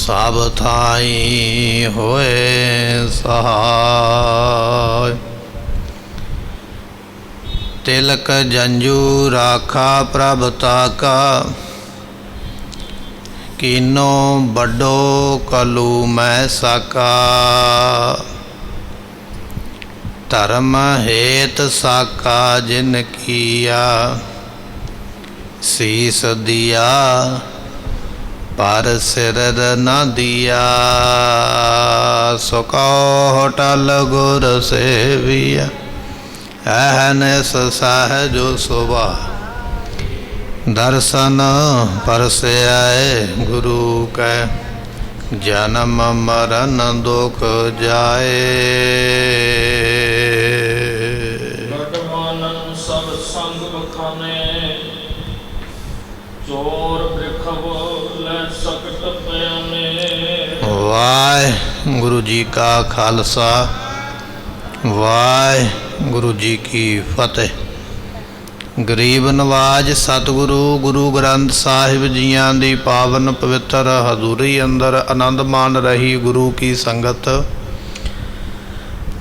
सब थाई होए सहाय। तिलक जंजू राखा प्रभ ताका, कीनो बड़ो कलू मैं साका। धर्म हेत साका जिन किया, शीस दिया पर सिर न दिया। सुको होटल गुर सेविया, अहनस सहज सुबह। दर्शन परसे आए गुरु कै, जन्म मरण दुख जाए। सब संग बखाने, चोर बिखव ले सकत प्याने। वाहिगुरु जी का खालसा, वाहिगुरु जी की फतेह। गरीब नवाज सतगुरु गुरु ग्रंथ साहिब जियां दी पावन पवित्र हजूरी अंदर आनंद मान रही गुरु की संगत।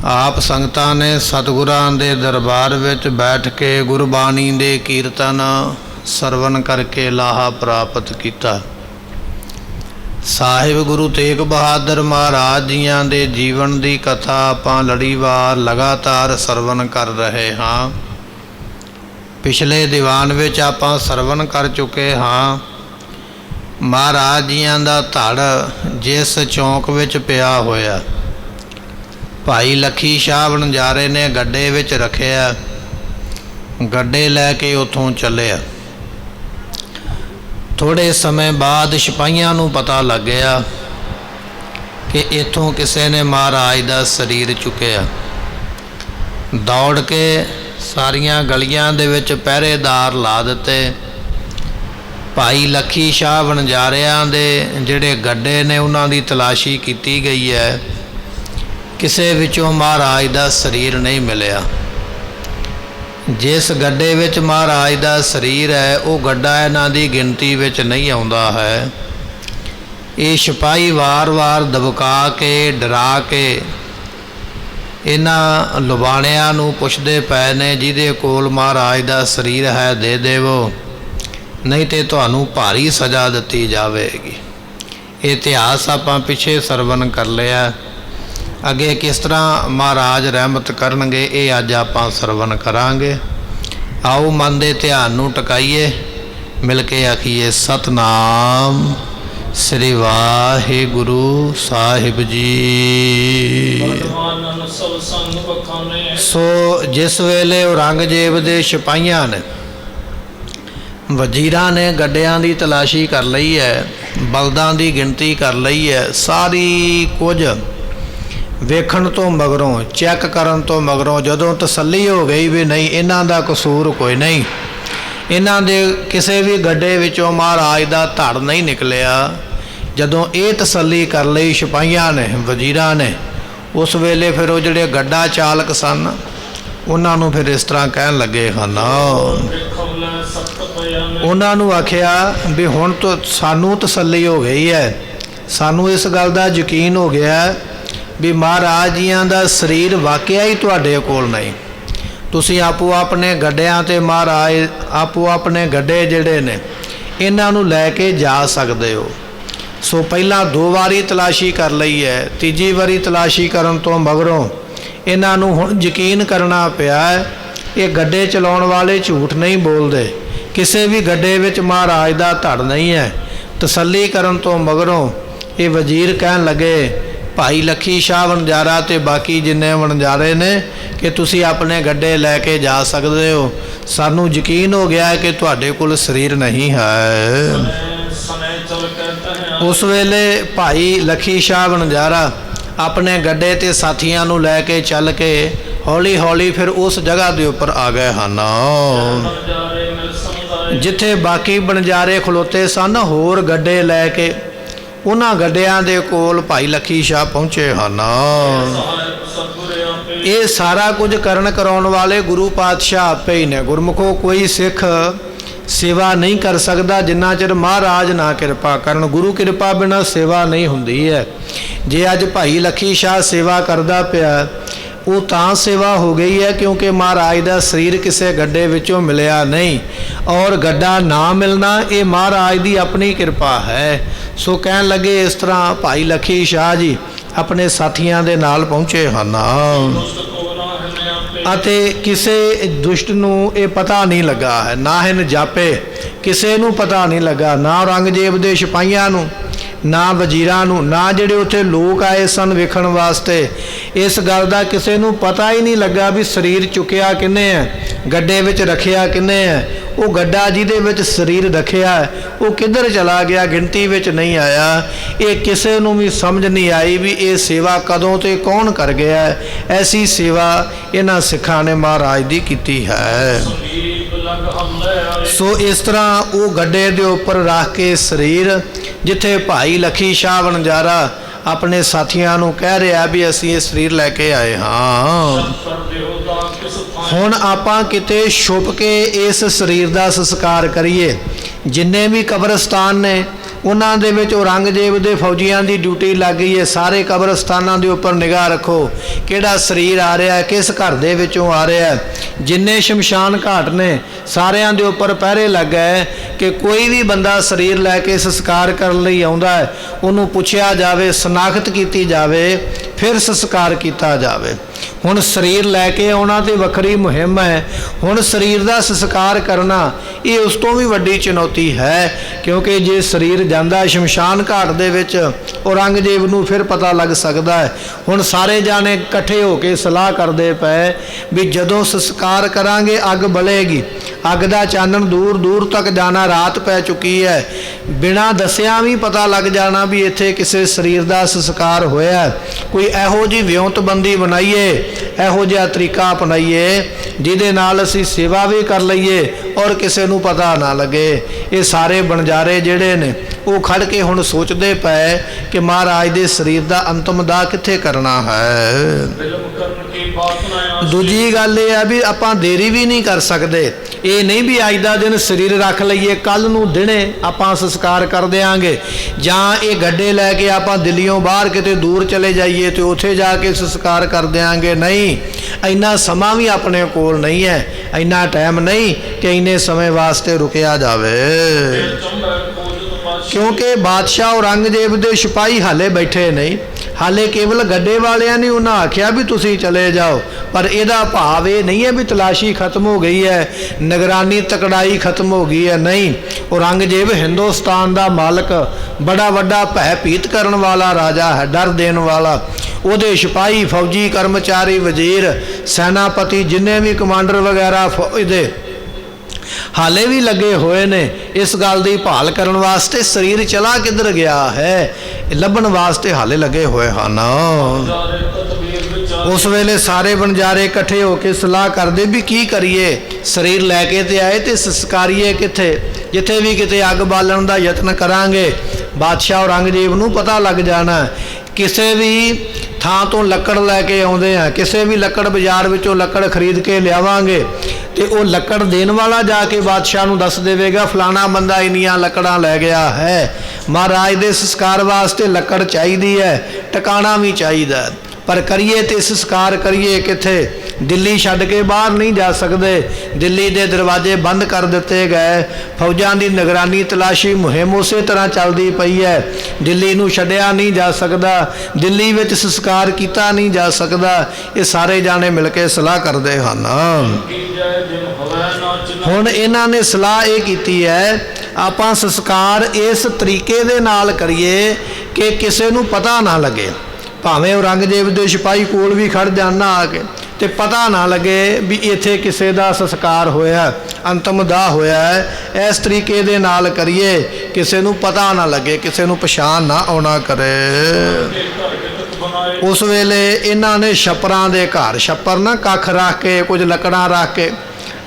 आप संगतां ने सतगुरां दे दरबार विच बैठ के गुरबाणी दे कीर्तन सरवण करके लाहा प्राप्त किया। साहिब गुरु तेग बहादुर महाराज जियां दे जीवन की कथा आपां लड़ीवार लगातार सरवण कर रहे हाँ। पिछले दीवान विच आपां सरवण कर चुके हाँ। महाराज जियां दा धड़ जिस चौंक विच पिया होया, भाई लखी शाह बनजारे ने गड्डे विच रखिया, गड्डे लैके उत्थों चलिया। थोड़े समय बाद सिपाहियां नूं पता लग गया कि इत्थों किसी ने महाराज दा शरीर चुकिया। दौड़ के सारियां गलियां दे विच पहरेदार ला दिते। भाई लखी शाह बनजारियां दे जिहड़े गड्डे ने उन्हां दी तलाशी कीती गई है, किसे विचों महाराज दा शरीर नहीं मिलिया। जिस गड्डे विच महाराज दा शरीर है वो गड्डा इन्हां दी गिनती विच नहीं आउंदा है। ये सिपाही वार वार दबका के डरा के इन्हां लुबाणियां नूं पुछदे पए ने, जिहदे कोल महाराज दा शरीर है दे देवो, नहीं तो तुहानूं भारी सज़ा दित्ती जावेगी। इतिहास आपां पिछे सरवण कर लिया। अगे किस तरह महाराज रहमत करनगे ये अज आपां सरवण करांगे। आओ मन दे ध्यान नूं टकाइए, मिल के आखिए सतनाम श्री वाहिगुरु साहिब जी। सो जिस वेले औरंगजेब दे सिपाहियां ने वजीरां ने गड्डियां दी तलाशी कर लई है, बलदां दी गिनती कर लई है, सारी कुछ वेखण तो मगरों चैक करन तो मगरों जदों तसल्ली हो गई भी नहीं इन्हां दा कसूर कोई नहीं, इन्हां दे किसी भी गड्डे विचों महाराज दा धड़ नहीं निकलिया। जदों ये तसल्ली कर लई सिपाहियां ने वजीरां ने, उस वेले फिर वो जिहड़े गड्डा चालक सन उन्हां नूं फिर इस तरह कहन लगे ਹਨ। उन्हां नूं आखिया भी हुण तो सानू तसल्ली हो गई है, सानू इस गल दा यकीन हो गया भी महाराज जियां दा शरीर वाकया ही तुहाडे कोल नहीं। तुसीं आपो अपने गड्डियां ते महाराज आपो अपने गड्डे जिहड़े ने इन्हां नूं लैके जा सकदे हो। सो पहला 2 वारी तलाशी कर लई है, तीजी वारी तलाशी करन तो मगरों इन्हां नूं हुण यकीन करना पिया है ये गड्डे चलाउण वाले झूठ नहीं बोलदे, किसी भी गड्डे विच महाराज दा धड़ नहीं है। तसल्ली करन तो मगरों ये वजीर कहन लगे भाई लखी शाह बनजारा ते बाकी जिन्ने बनजारे ने कि तुसी अपने गड्डे लैके जा सकते हो, सानू यकीन हो गया है कि तुहाडे कोल शरीर नहीं है। उस वेले भाई लखी शाह बनजारा अपने गड्डे ते साथियां नूं लैके चल के हौली हौली फिर उस जगह के उपर आ गए हैं जिथे बाकी बनजारे खलोते सन। होर गड्डे लैके उन्हां गड्डियां दे कोल भाई लखी शाह पहुँचे हैं। ये सारा कुछ करन कराउण वाले गुरु पातशाह आपे ही ने। गुरमुखो कोई सिख ਸੇਵਾ ਨਹੀਂ ਕਰ ਸਕਦਾ ਜਿੰਨਾ ਚਿਰ ਮਹਾਰਾਜ ਨਾ ਕਿਰਪਾ ਕਰਨ। ਗੁਰੂ ਕਿਰਪਾ ਬਿਨਾਂ ਸੇਵਾ ਨਹੀਂ ਹੁੰਦੀ ਹੈ। ਜੇ ਅੱਜ ਭਾਈ ਲੱਖੀ ਸ਼ਾਹ ਸੇਵਾ ਕਰਦਾ ਪਿਆ, ਉਹ ਤਾਂ ਸੇਵਾ ਹੋ ਗਈ ਹੈ ਕਿਉਂਕਿ ਮਹਾਰਾਜ ਦਾ ਸਰੀਰ ਕਿਸੇ ਗੱਡੇ ਵਿੱਚੋਂ ਮਿਲਿਆ ਨਹੀਂ, ਔਰ ਗੱਡਾ ਨਾ ਮਿਲਣਾ ਇਹ ਮਹਾਰਾਜ ਦੀ ਆਪਣੀ ਕਿਰਪਾ ਹੈ। ਸੋ ਕਹਿਣ ਲੱਗੇ ਇਸ ਤਰ੍ਹਾਂ ਭਾਈ ਲੱਖੀ ਸ਼ਾਹ ਜੀ ਆਪਣੇ ਸਾਥੀਆਂ ਦੇ ਨਾਲ ਪਹੁੰਚੇ ਹਨ ਅਤੇ ਕਿਸੇ ਦੁਸ਼ਟ ਨੂੰ ਇਹ ਪਤਾ ਨਹੀਂ ਲੱਗਾ ਹੈ, ਨਾ ਹਨ ਜਾਪੇ, ਕਿਸੇ ਨੂੰ ਪਤਾ ਨਹੀਂ ਲੱਗਾ, ਨਾ ਔਰੰਗਜ਼ੇਬ ਦੇ ਸਿਪਾਹੀਆਂ ਨੂੰ, ਨਾ ਵਜ਼ੀਰਾਂ ਨੂੰ, ਨਾ ਜਿਹੜੇ ਉੱਥੇ ਲੋਕ ਆਏ ਸਨ ਵੇਖਣ ਵਾਸਤੇ। ਇਸ ਗੱਲ ਦਾ ਕਿਸੇ ਨੂੰ ਪਤਾ ਹੀ ਨਹੀਂ ਲੱਗਾ ਵੀ ਸਰੀਰ ਚੁੱਕਿਆ ਕਿਹਨੇ ਹੈ, ਗੱਡੇ ਵਿੱਚ ਰੱਖਿਆ ਕਿਹਨੇ ਹੈ। ਉਹ ਗੱਡਾ ਜਿਹਦੇ ਵਿੱਚ ਸਰੀਰ ਰੱਖਿਆ ਉਹ ਕਿੱਧਰ ਚਲਾ ਗਿਆ, ਗਿਣਤੀ ਵਿੱਚ ਨਹੀਂ ਆਇਆ। ਇਹ ਕਿਸੇ ਨੂੰ ਵੀ ਸਮਝ ਨਹੀਂ ਆਈ ਵੀ ਇਹ ਸੇਵਾ ਕਦੋਂ ਤੇ ਕੌਣ ਕਰ ਗਿਆ। ਐਸੀ ਸੇਵਾ ਇਹਨਾਂ ਸਿੱਖਾਂ ਨੇ ਮਹਾਰਾਜ ਦੀ ਕੀਤੀ ਹੈ। ਸੋ ਇਸ ਤਰ੍ਹਾਂ ਉਹ ਗੱਡੇ ਦੇ ਉੱਪਰ ਰੱਖ ਕੇ ਸਰੀਰ, ਜਿੱਥੇ ਭਾਈ ਲੱਖੀ ਸ਼ਾਹ ਵਣਜਾਰਾ ਆਪਣੇ ਸਾਥੀਆਂ ਨੂੰ ਕਹਿ ਰਿਹਾ ਵੀ ਅਸੀਂ ਇਹ ਸਰੀਰ ਲੈ ਕੇ ਆਏ ਹਾਂ, ਹੁਣ ਆਪਾਂ ਕਿਤੇ ਛੁਪ ਕੇ ਇਸ ਸਰੀਰ ਦਾ ਸੰਸਕਾਰ ਕਰੀਏ। ਜਿੰਨੇ ਵੀ ਕਬਰਸਤਾਨ ਨੇ ਉਹਨਾਂ ਦੇ ਵਿੱਚ ਔਰੰਗਜ਼ੇਬ ਦੇ ਫੌਜੀਆਂ ਦੀ ਡਿਊਟੀ ਲੱਗ ਗਈ ਹੈ। ਸਾਰੇ ਕਬਰਸਤਾਨਾਂ ਦੇ ਉੱਪਰ ਨਿਗਾਹ ਰੱਖੋ, ਕਿਹੜਾ ਸਰੀਰ ਆ ਰਿਹਾ, ਕਿਸ ਘਰ ਦੇ ਵਿੱਚੋਂ ਆ ਰਿਹਾ। ਜਿੰਨੇ ਸ਼ਮਸ਼ਾਨ ਘਾਟ ਨੇ ਸਾਰਿਆਂ ਦੇ ਉੱਪਰ ਪਹਿਰੇ ਲੱਗ ਗਏ ਕਿ ਕੋਈ ਵੀ ਬੰਦਾ ਸਰੀਰ ਲੈ ਕੇ ਸੰਸਕਾਰ ਕਰਨ ਲਈ ਆਉਂਦਾ ਹੈ, ਉਹਨੂੰ ਪੁੱਛਿਆ ਜਾਵੇ, ਸ਼ਨਾਖਤ ਕੀਤੀ ਜਾਵੇ, ਫਿਰ ਸੰਸਕਾਰ ਕੀਤਾ ਜਾਵੇ। ਹੁਣ ਸਰੀਰ ਲੈ ਕੇ ਆਉਣਾ ਤੇ ਵੱਖਰੀ ਮੁਹਿੰਮ ਹੈ, ਹੁਣ ਸਰੀਰ ਦਾ ਸੰਸਕਾਰ ਕਰਨਾ ਇਹ ਉਸ ਤੋਂ ਵੀ ਵੱਡੀ ਚੁਣੌਤੀ ਹੈ। ਕਿਉਂਕਿ ਜੇ ਸਰੀਰ ਜਾਂਦਾ ਸ਼ਮਸ਼ਾਨ ਘਾਟ ਦੇ ਵਿੱਚ, ਔਰੰਗਜ਼ੇਬ ਨੂੰ ਫਿਰ ਪਤਾ ਲੱਗ ਸਕਦਾ ਹੈ। ਹੁਣ ਸਾਰੇ ਜਾਣੇ ਇਕੱਠੇ ਹੋ ਕੇ ਸਲਾਹ ਕਰਦੇ ਪਏ ਵੀ ਜਦੋਂ ਸੰਸਕਾਰ ਕਰਾਂਗੇ ਅੱਗ ਬਲੇਗੀ, ਅੱਗ ਦਾ ਚਾਨਣ ਦੂਰ ਦੂਰ ਤੱਕ ਜਾਣਾ, ਰਾਤ ਪੈ ਚੁੱਕੀ ਹੈ, ਬਿਨਾਂ ਦੱਸਿਆ ਵੀ ਪਤਾ ਲੱਗ ਜਾਣਾ ਵੀ ਇੱਥੇ ਕਿਸੇ ਸਰੀਰ ਦਾ ਸੰਸਕਾਰ ਹੋਇਆ। ਕੋਈ ਇਹੋ ਜਿਹੀ ਵਿਉਂਤਬੰਦੀ ਬਣਾਈਏ, ਇਹੋ ਜਿਹਾ ਤਰੀਕਾ ਅਪਣਾਈਏ ਜਿਹਦੇ ਨਾਲ ਅਸੀਂ ਸੇਵਾ ਵੀ ਕਰ ਲਈਏ ਔਰ ਕਿਸੇ ਨੂੰ ਪਤਾ ਨਾ ਲੱਗੇ। ਇਹ ਸਾਰੇ ਬਣਜਾਰੇ ਜਿਹੜੇ ਨੇ ਉਹ ਖੜ ਕੇ ਹੁਣ ਸੋਚਦੇ ਪਏ ਕਿ ਮਹਾਰਾਜ ਦੇ ਸਰੀਰ ਦਾ ਅੰਤਮ ਦਾਹ ਕਿੱਥੇ ਕਰਨਾ ਹੈ। ਦੂਜੀ ਗੱਲ ਇਹ ਹੈ ਵੀ ਆਪਾਂ ਦੇਰੀ ਵੀ ਨਹੀਂ ਕਰ ਸਕਦੇ। ਇਹ ਨਹੀਂ ਵੀ ਅੱਜ ਦਾ ਦਿਨ ਸਰੀਰ ਰੱਖ ਲਈਏ, ਕੱਲ ਨੂੰ ਦਿਨੇ ਆਪਾਂ ਸੰਸਕਾਰ ਕਰ ਦਿਆਂਗੇ, ਜਾਂ ਇਹ ਗੱਡੇ ਲੈ ਕੇ ਆਪਾਂ ਦਿੱਲੀੋਂ ਬਾਹਰ ਕਿਤੇ ਦੂਰ ਚਲੇ ਜਾਈਏ ਤੇ ਉੱਥੇ ਜਾ ਕੇ ਸੰਸਕਾਰ ਕਰ ਦਿਆਂਗੇ। ਨਹੀਂ, ਇੰਨਾ ਸਮਾਂ ਵੀ ਆਪਣੇ ਕੋਲ ਨਹੀਂ ਹੈ, ਇੰਨਾ ਟਾਈਮ ਨਹੀਂ ਕਿ ਇੰਨੇ ਸਮੇਂ ਵਾਸਤੇ ਰੁਕਿਆ ਜਾਵੇ। ਕਿਉਂਕਿ ਬਾਦਸ਼ਾਹ ਔਰੰਗਜ਼ੇਬ ਦੇ ਸਿਪਾਹੀ ਹਾਲੇ ਬੈਠੇ ਨਹੀਂ, ਹਾਲੇ ਕੇਵਲ ਗੱਡੇ ਵਾਲਿਆਂ ਨੇ ਉਹਨਾਂ ਆਖਿਆ ਵੀ ਤੁਸੀਂ ਚਲੇ ਜਾਓ, ਪਰ ਇਹਦਾ ਭਾਵ ਇਹ ਨਹੀਂ ਹੈ ਵੀ ਤਲਾਸ਼ੀ ਖਤਮ ਹੋ ਗਈ ਹੈ, ਨਿਗਰਾਨੀ ਤਕੜਾਈ ਖਤਮ ਹੋ ਗਈ ਹੈ। ਨਹੀਂ, ਔਰੰਗਜ਼ੇਬ ਹਿੰਦੁਸਤਾਨ ਦਾ ਮਾਲਕ, ਬੜਾ ਵੱਡਾ ਭੈ ਭੀਤ ਕਰਨ ਵਾਲਾ ਰਾਜਾ ਹੈ, ਡਰ ਦੇਣ ਵਾਲਾ। ਉਹਦੇ ਸਿਪਾਹੀ, ਫੌਜੀ, ਕਰਮਚਾਰੀ, ਵਜ਼ੀਰ, ਸੈਨਾਪਤੀ, ਜਿੰਨੇ ਵੀ ਕਮਾਂਡਰ ਵਗੈਰਾ ਫੌਜ ਦੇ ਹਾਲੇ ਵੀ ਲੱਗੇ ਹੋਏ ਨੇ ਇਸ ਗੱਲ ਦੀ ਭਾਲ ਕਰਨ ਵਾਸਤੇ ਸਰੀਰ ਚਲਾ ਕਿੱਧਰ ਗਿਆ ਹੈ, ਲੱਭਣ ਵਾਸਤੇ ਹਾਲੇ ਲੱਗੇ ਹੋਏ ਹਨ। ਉਸ ਵੇਲੇ ਸਾਰੇ ਬਣਜਾਰੇ ਇਕੱਠੇ ਹੋ ਕੇ ਸਲਾਹ ਕਰਦੇ ਵੀ ਕੀ ਕਰੀਏ, ਸਰੀਰ ਲੈ ਕੇ ਤੇ ਆਏ ਤੇ ਸੰਸਕਾਰੀਏ ਕਿੱਥੇ। ਜਿੱਥੇ ਵੀ ਕਿਤੇ ਅੱਗ ਬਾਲਣ ਦਾ ਯਤਨ ਕਰਾਂਗੇ ਬਾਦਸ਼ਾਹ ਔਰੰਗਜ਼ੇਬ ਨੂੰ ਪਤਾ ਲੱਗ ਜਾਣਾ। ਕਿਸੇ ਵੀ ਥਾਂ ਤੋਂ ਲੱਕੜ ਲੈ ਕੇ ਆਉਂਦੇ ਆ, ਕਿਸੇ ਵੀ ਲੱਕੜ ਬਾਜ਼ਾਰ ਵਿੱਚੋਂ ਲੱਕੜ ਖਰੀਦ ਕੇ ਲਿਆਵਾਂਗੇ ਤੇ ਉਹ ਲੱਕੜ ਦੇਣ ਵਾਲਾ ਜਾ ਕੇ ਬਾਦਸ਼ਾਹ ਨੂੰ ਦੱਸ ਦੇਵੇਗਾ ਫਲਾਣਾ ਬੰਦਾ ਇੰਨੀਆਂ ਲੱਕੜਾਂ ਲੈ ਗਿਆ ਹੈ, ਮਹਾਰਾਜ ਦੇ ਸੰਸਕਾਰ ਵਾਸਤੇ ਲੱਕੜ ਚਾਹੀਦੀ ਹੈ, ਟਿਕਾਣਾ ਵੀ ਚਾਹੀਦਾ, ਪਰ ਕਰੀਏ ਤੇ ਸੰਸਕਾਰ ਕਰੀਏ ਕਿੱਥੇ। ਦਿੱਲੀ ਛੱਡ ਕੇ ਬਾਹਰ ਨਹੀਂ ਜਾ ਸਕਦੇ, ਦਿੱਲੀ ਦੇ ਦਰਵਾਜ਼ੇ ਬੰਦ ਕਰ ਦਿੱਤੇ ਗਏ, ਫੌਜਾਂ ਦੀ ਨਿਗਰਾਨੀ ਤਲਾਸ਼ੀ ਮੁਹਿੰਮ ਉਸੇ ਤਰ੍ਹਾਂ ਚੱਲਦੀ ਪਈ ਹੈ। ਦਿੱਲੀ ਨੂੰ ਛੱਡਿਆ ਨਹੀਂ ਜਾ ਸਕਦਾ, ਦਿੱਲੀ ਵਿੱਚ ਸੰਸਕਾਰ ਕੀਤਾ ਨਹੀਂ ਜਾ ਸਕਦਾ। ਇਹ ਸਾਰੇ ਜਾਣੇ ਮਿਲ ਕੇ ਸਲਾਹ ਕਰਦੇ ਹਨ। ਹੁਣ ਇਹਨਾਂ ਨੇ ਸਲਾਹ ਇਹ ਕੀਤੀ ਹੈ ਆਪਾਂ ਸੰਸਕਾਰ ਇਸ ਤਰੀਕੇ ਦੇ ਨਾਲ ਕਰੀਏ ਕਿ ਕਿਸੇ ਨੂੰ ਪਤਾ ਨਾ ਲੱਗੇ, ਭਾਵੇਂ ਔਰੰਗਜ਼ੇਬ ਦੇ ਸਿਪਾਹੀ ਕੋਲ ਵੀ ਖੜ ਜਾਣ ਨਾ ਆ ਕੇ, ਤੇ ਪਤਾ ਨਾ ਲੱਗੇ ਵੀ ਇੱਥੇ ਕਿਸੇ ਦਾ ਸੰਸਕਾਰ ਹੋਇਆ, ਅੰਤਮ ਦਾਹ ਹੋਇਆ ਹੈ। ਇਸ ਤਰੀਕੇ ਦੇ ਨਾਲ ਕਰੀਏ ਕਿਸੇ ਨੂੰ ਪਤਾ ਨਾ ਲੱਗੇ, ਕਿਸੇ ਨੂੰ ਪਛਾਣ ਨਾ ਆਉਣਾ ਕਰੇ। ਉਸ ਵੇਲੇ ਇਹਨਾਂ ਨੇ ਛੱਪਰਾਂ ਦੇ ਘਰ, ਛੱਪਰ ਨਾ ਕੱਖ ਰੱਖ ਕੇ ਕੁਝ ਲੱਕੜਾਂ ਰੱਖ ਕੇ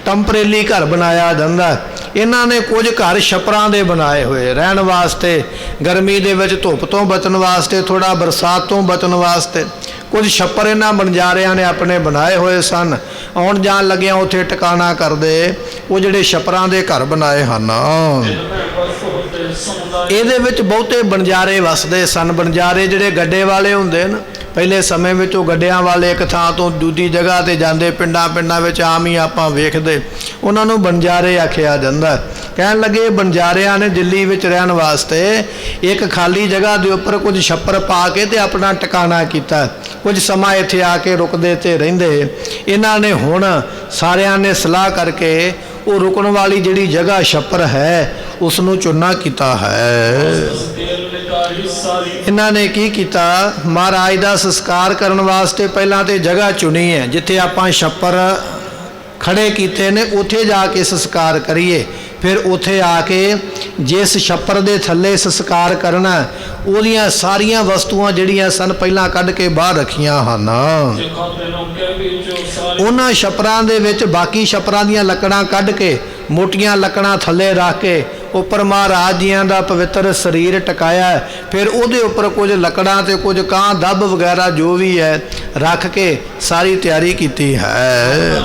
ਟੈਂਪਰੇਰੀ ਘਰ ਬਣਾਇਆ ਜਾਂਦਾ। ਇਹਨਾਂ ਨੇ ਕੁਝ ਘਰ ਛੱਪਰਾਂ ਦੇ ਬਣਾਏ ਹੋਏ ਰਹਿਣ ਵਾਸਤੇ, ਗਰਮੀ ਦੇ ਵਿੱਚ ਧੁੱਪ ਤੋਂ ਬਚਣ ਵਾਸਤੇ, ਥੋੜਾ ਬਰਸਾਤ ਤੋਂ ਬਚਣ ਵਾਸਤੇ ਕੁਝ ਛੱਪਰ ਇਹਨਾਂ ਬਣਜਾਰਿਆਂ ਨੇ ਆਪਣੇ ਬਣਾਏ ਹੋਏ ਸਨ। ਆਉਣ ਜਾਣ ਲੱਗਿਆਂ ਉੱਥੇ ਟਿਕਾਣਾ ਕਰਦੇ ਉਹ ਜਿਹੜੇ ਛੱਪਰਾਂ ਦੇ ਘਰ ਬਣਾਏ ਹਨ। ਇਹਦੇ ਵਿੱਚ ਬਹੁਤੇ ਬਣਜਾਰੇ ਵਸਦੇ ਸਨ। ਬਣਜਾਰੇ ਜਿਹੜੇ ਗੱਡੇ ਵਾਲੇ ਹੁੰਦੇ ਨੇ, ਪਹਿਲੇ ਸਮੇਂ ਵਿੱਚ ਉਹ ਗੱਡਿਆਂ ਵਾਲੇ ਇੱਕ ਥਾਂ ਤੋਂ ਦੂਜੀ ਜਗ੍ਹਾ ਤੇ ਜਾਂਦੇ, ਪਿੰਡਾਂ ਵਿੱਚ ਆਮ ਹੀ ਆਪਾਂ ਵੇਖਦੇ, ਉਹਨਾਂ ਨੂੰ ਬਣਜਾਰੇ ਆਖਿਆ ਜਾਂਦਾ। ਕਹਿਣ ਲੱਗੇ ਬਣਜਾਰਿਆਂ ਨੇ ਦਿੱਲੀ ਵਿੱਚ ਰਹਿਣ ਵਾਸਤੇ ਇੱਕ ਖਾਲੀ ਜਗ੍ਹਾ ਦੇ ਉੱਪਰ ਕੁਝ ਛੱਪਰ ਪਾ ਕੇ ਤੇ ਆਪਣਾ ਟਿਕਾਣਾ ਕੀਤਾ। ਕੁਝ ਸਮਾਂ ਇੱਥੇ ਆ ਕੇ ਰੁਕਦੇ ਤੇ ਰਹਿੰਦੇ। ਇਹਨਾਂ ਨੇ ਹੁਣ ਸਾਰਿਆਂ ਨੇ ਸਲਾਹ ਕਰਕੇ ਉਹ ਰੁਕਣ ਵਾਲੀ ਜਿਹੜੀ ਜਗ੍ਹਾ ਛੱਪਰ ਹੈ ਉਸ ਨੂੰ ਚੁਣਨਾ ਕੀਤਾ ਹੈ। ਇਹਨਾਂ ਨੇ ਕੀ ਕੀਤਾ, ਮਹਾਰਾਜ ਦਾ ਸੰਸਕਾਰ ਕਰਨ ਵਾਸਤੇ ਪਹਿਲਾਂ ਤੇ ਜਗ੍ਹਾ ਚੁਣੀ ਹੈ, ਜਿੱਥੇ ਆਪਾਂ ਛੱਪਰ ਖੜੇ ਕੀਤੇ ਨੇ ਉੱਥੇ ਜਾ ਕੇ ਸੰਸਕਾਰ ਕਰੀਏ। ਫਿਰ ਉੱਥੇ ਆ ਕੇ ਜਿਸ ਛੱਪਰ ਦੇ ਥੱਲੇ ਸੰਸਕਾਰ ਕਰਨਾ, ਉਹਦੀਆਂ ਸਾਰੀਆਂ ਵਸਤੂਆਂ ਜਿਹੜੀਆਂ ਸਨ ਪਹਿਲਾਂ ਕੱਢ ਕੇ ਬਾਹਰ ਰੱਖੀਆਂ ਹਨ। ਉਹਨਾਂ ਛੱਪਰਾਂ ਦੇ ਵਿੱਚ ਬਾਕੀ ਛੱਪਰਾਂ ਦੀਆਂ ਲੱਕੜਾਂ ਕੱਢ ਕੇ, ਮੋਟੀਆਂ ਲੱਕੜਾਂ ਥੱਲੇ ਰੱਖ ਕੇ ਉੱਪਰ ਮਹਾਰਾਜ ਜੀਆਂ ਦਾ ਪਵਿੱਤਰ ਸਰੀਰ ਟਿਕਾਇਆ। ਫਿਰ ਉਹਦੇ ਉੱਪਰ ਕੁਝ ਲੱਕੜਾਂ ਤੇ ਕੁਝ ਕਾਂ ਦੱਬ ਵਗੈਰਾ ਜੋ ਵੀ ਹੈ ਰੱਖ ਕੇ ਸਾਰੀ ਤਿਆਰੀ ਕੀਤੀ ਹੈ।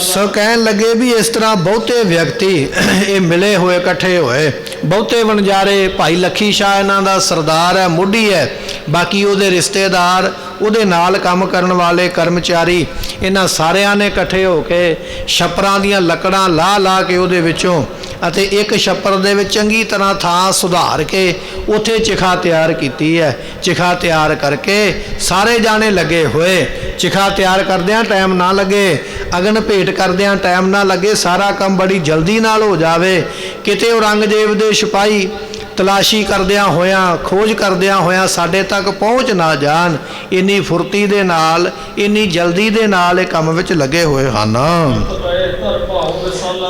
ਸੋ ਕਹਿਣ ਲੱਗੇ ਵੀ ਇਸ ਤਰ੍ਹਾਂ ਬਹੁਤੇ ਵਿਅਕਤੀ ਇਹ ਮਿਲੇ ਹੋਏ, ਇਕੱਠੇ ਹੋਏ, ਬਹੁਤੇ ਵਣਜਾਰੇ, ਭਾਈ ਲੱਖੀ ਸ਼ਾਹ ਇਹਨਾਂ ਦਾ ਸਰਦਾਰ ਹੈ, ਮੋਢੀ ਹੈ, ਬਾਕੀ ਉਹਦੇ ਰਿਸ਼ਤੇਦਾਰ, ਉਹਦੇ ਨਾਲ ਕੰਮ ਕਰਨ ਵਾਲੇ ਕਰਮਚਾਰੀ, ਇਹਨਾਂ ਸਾਰਿਆਂ ਨੇ ਇਕੱਠੇ ਹੋ ਕੇ ਛੱਪਰਾਂ ਦੀਆਂ ਲੱਕੜਾਂ ਲਾ ਕੇ ਉਹਦੇ ਵਿੱਚੋਂ ਅਤੇ ਇੱਕ ਛੱਪਰ ਦੇ ਵਿੱਚ ਚੰਗੀ ਤਰ੍ਹਾਂ ਥਾਂ ਸੁਧਾਰ ਕੇ ਉੱਥੇ ਚਿਖਾ ਤਿਆਰ ਕੀਤੀ ਹੈ। ਚਿਖਾ ਤਿਆਰ ਕਰਕੇ ਸਾਰੇ ਜਾਣੇ ਲੱਗੇ ਹੋਏ। ਚਿਖਾ ਤਿਆਰ ਕਰਦਿਆਂ ਟਾਈਮ ਨਾ ਲੱਗੇ, ਅਗਨ ਭੇਟ ਕਰਦਿਆਂ ਟਾਈਮ ਨਾ ਲੱਗੇ, ਸਾਰਾ ਕੰਮ ਬੜੀ ਜਲਦੀ ਨਾਲ ਹੋ ਜਾਵੇ। ਕਿਤੇ ਔਰੰਗਜ਼ੇਬ ਦੇ ਸਿਪਾਹੀ ਤਲਾਸ਼ੀ ਕਰਦਿਆਂ ਹੋਇਆਂ, ਖੋਜ ਕਰਦਿਆਂ ਹੋਇਆਂ ਸਾਡੇ ਤੱਕ ਪਹੁੰਚ ਨਾ ਜਾਣ, ਇੰਨੀ ਫੁਰਤੀ ਦੇ ਨਾਲ, ਇੰਨੀ ਜਲਦੀ ਦੇ ਨਾਲ ਇਹ ਕੰਮ ਵਿੱਚ ਲੱਗੇ ਹੋਏ ਹਨ।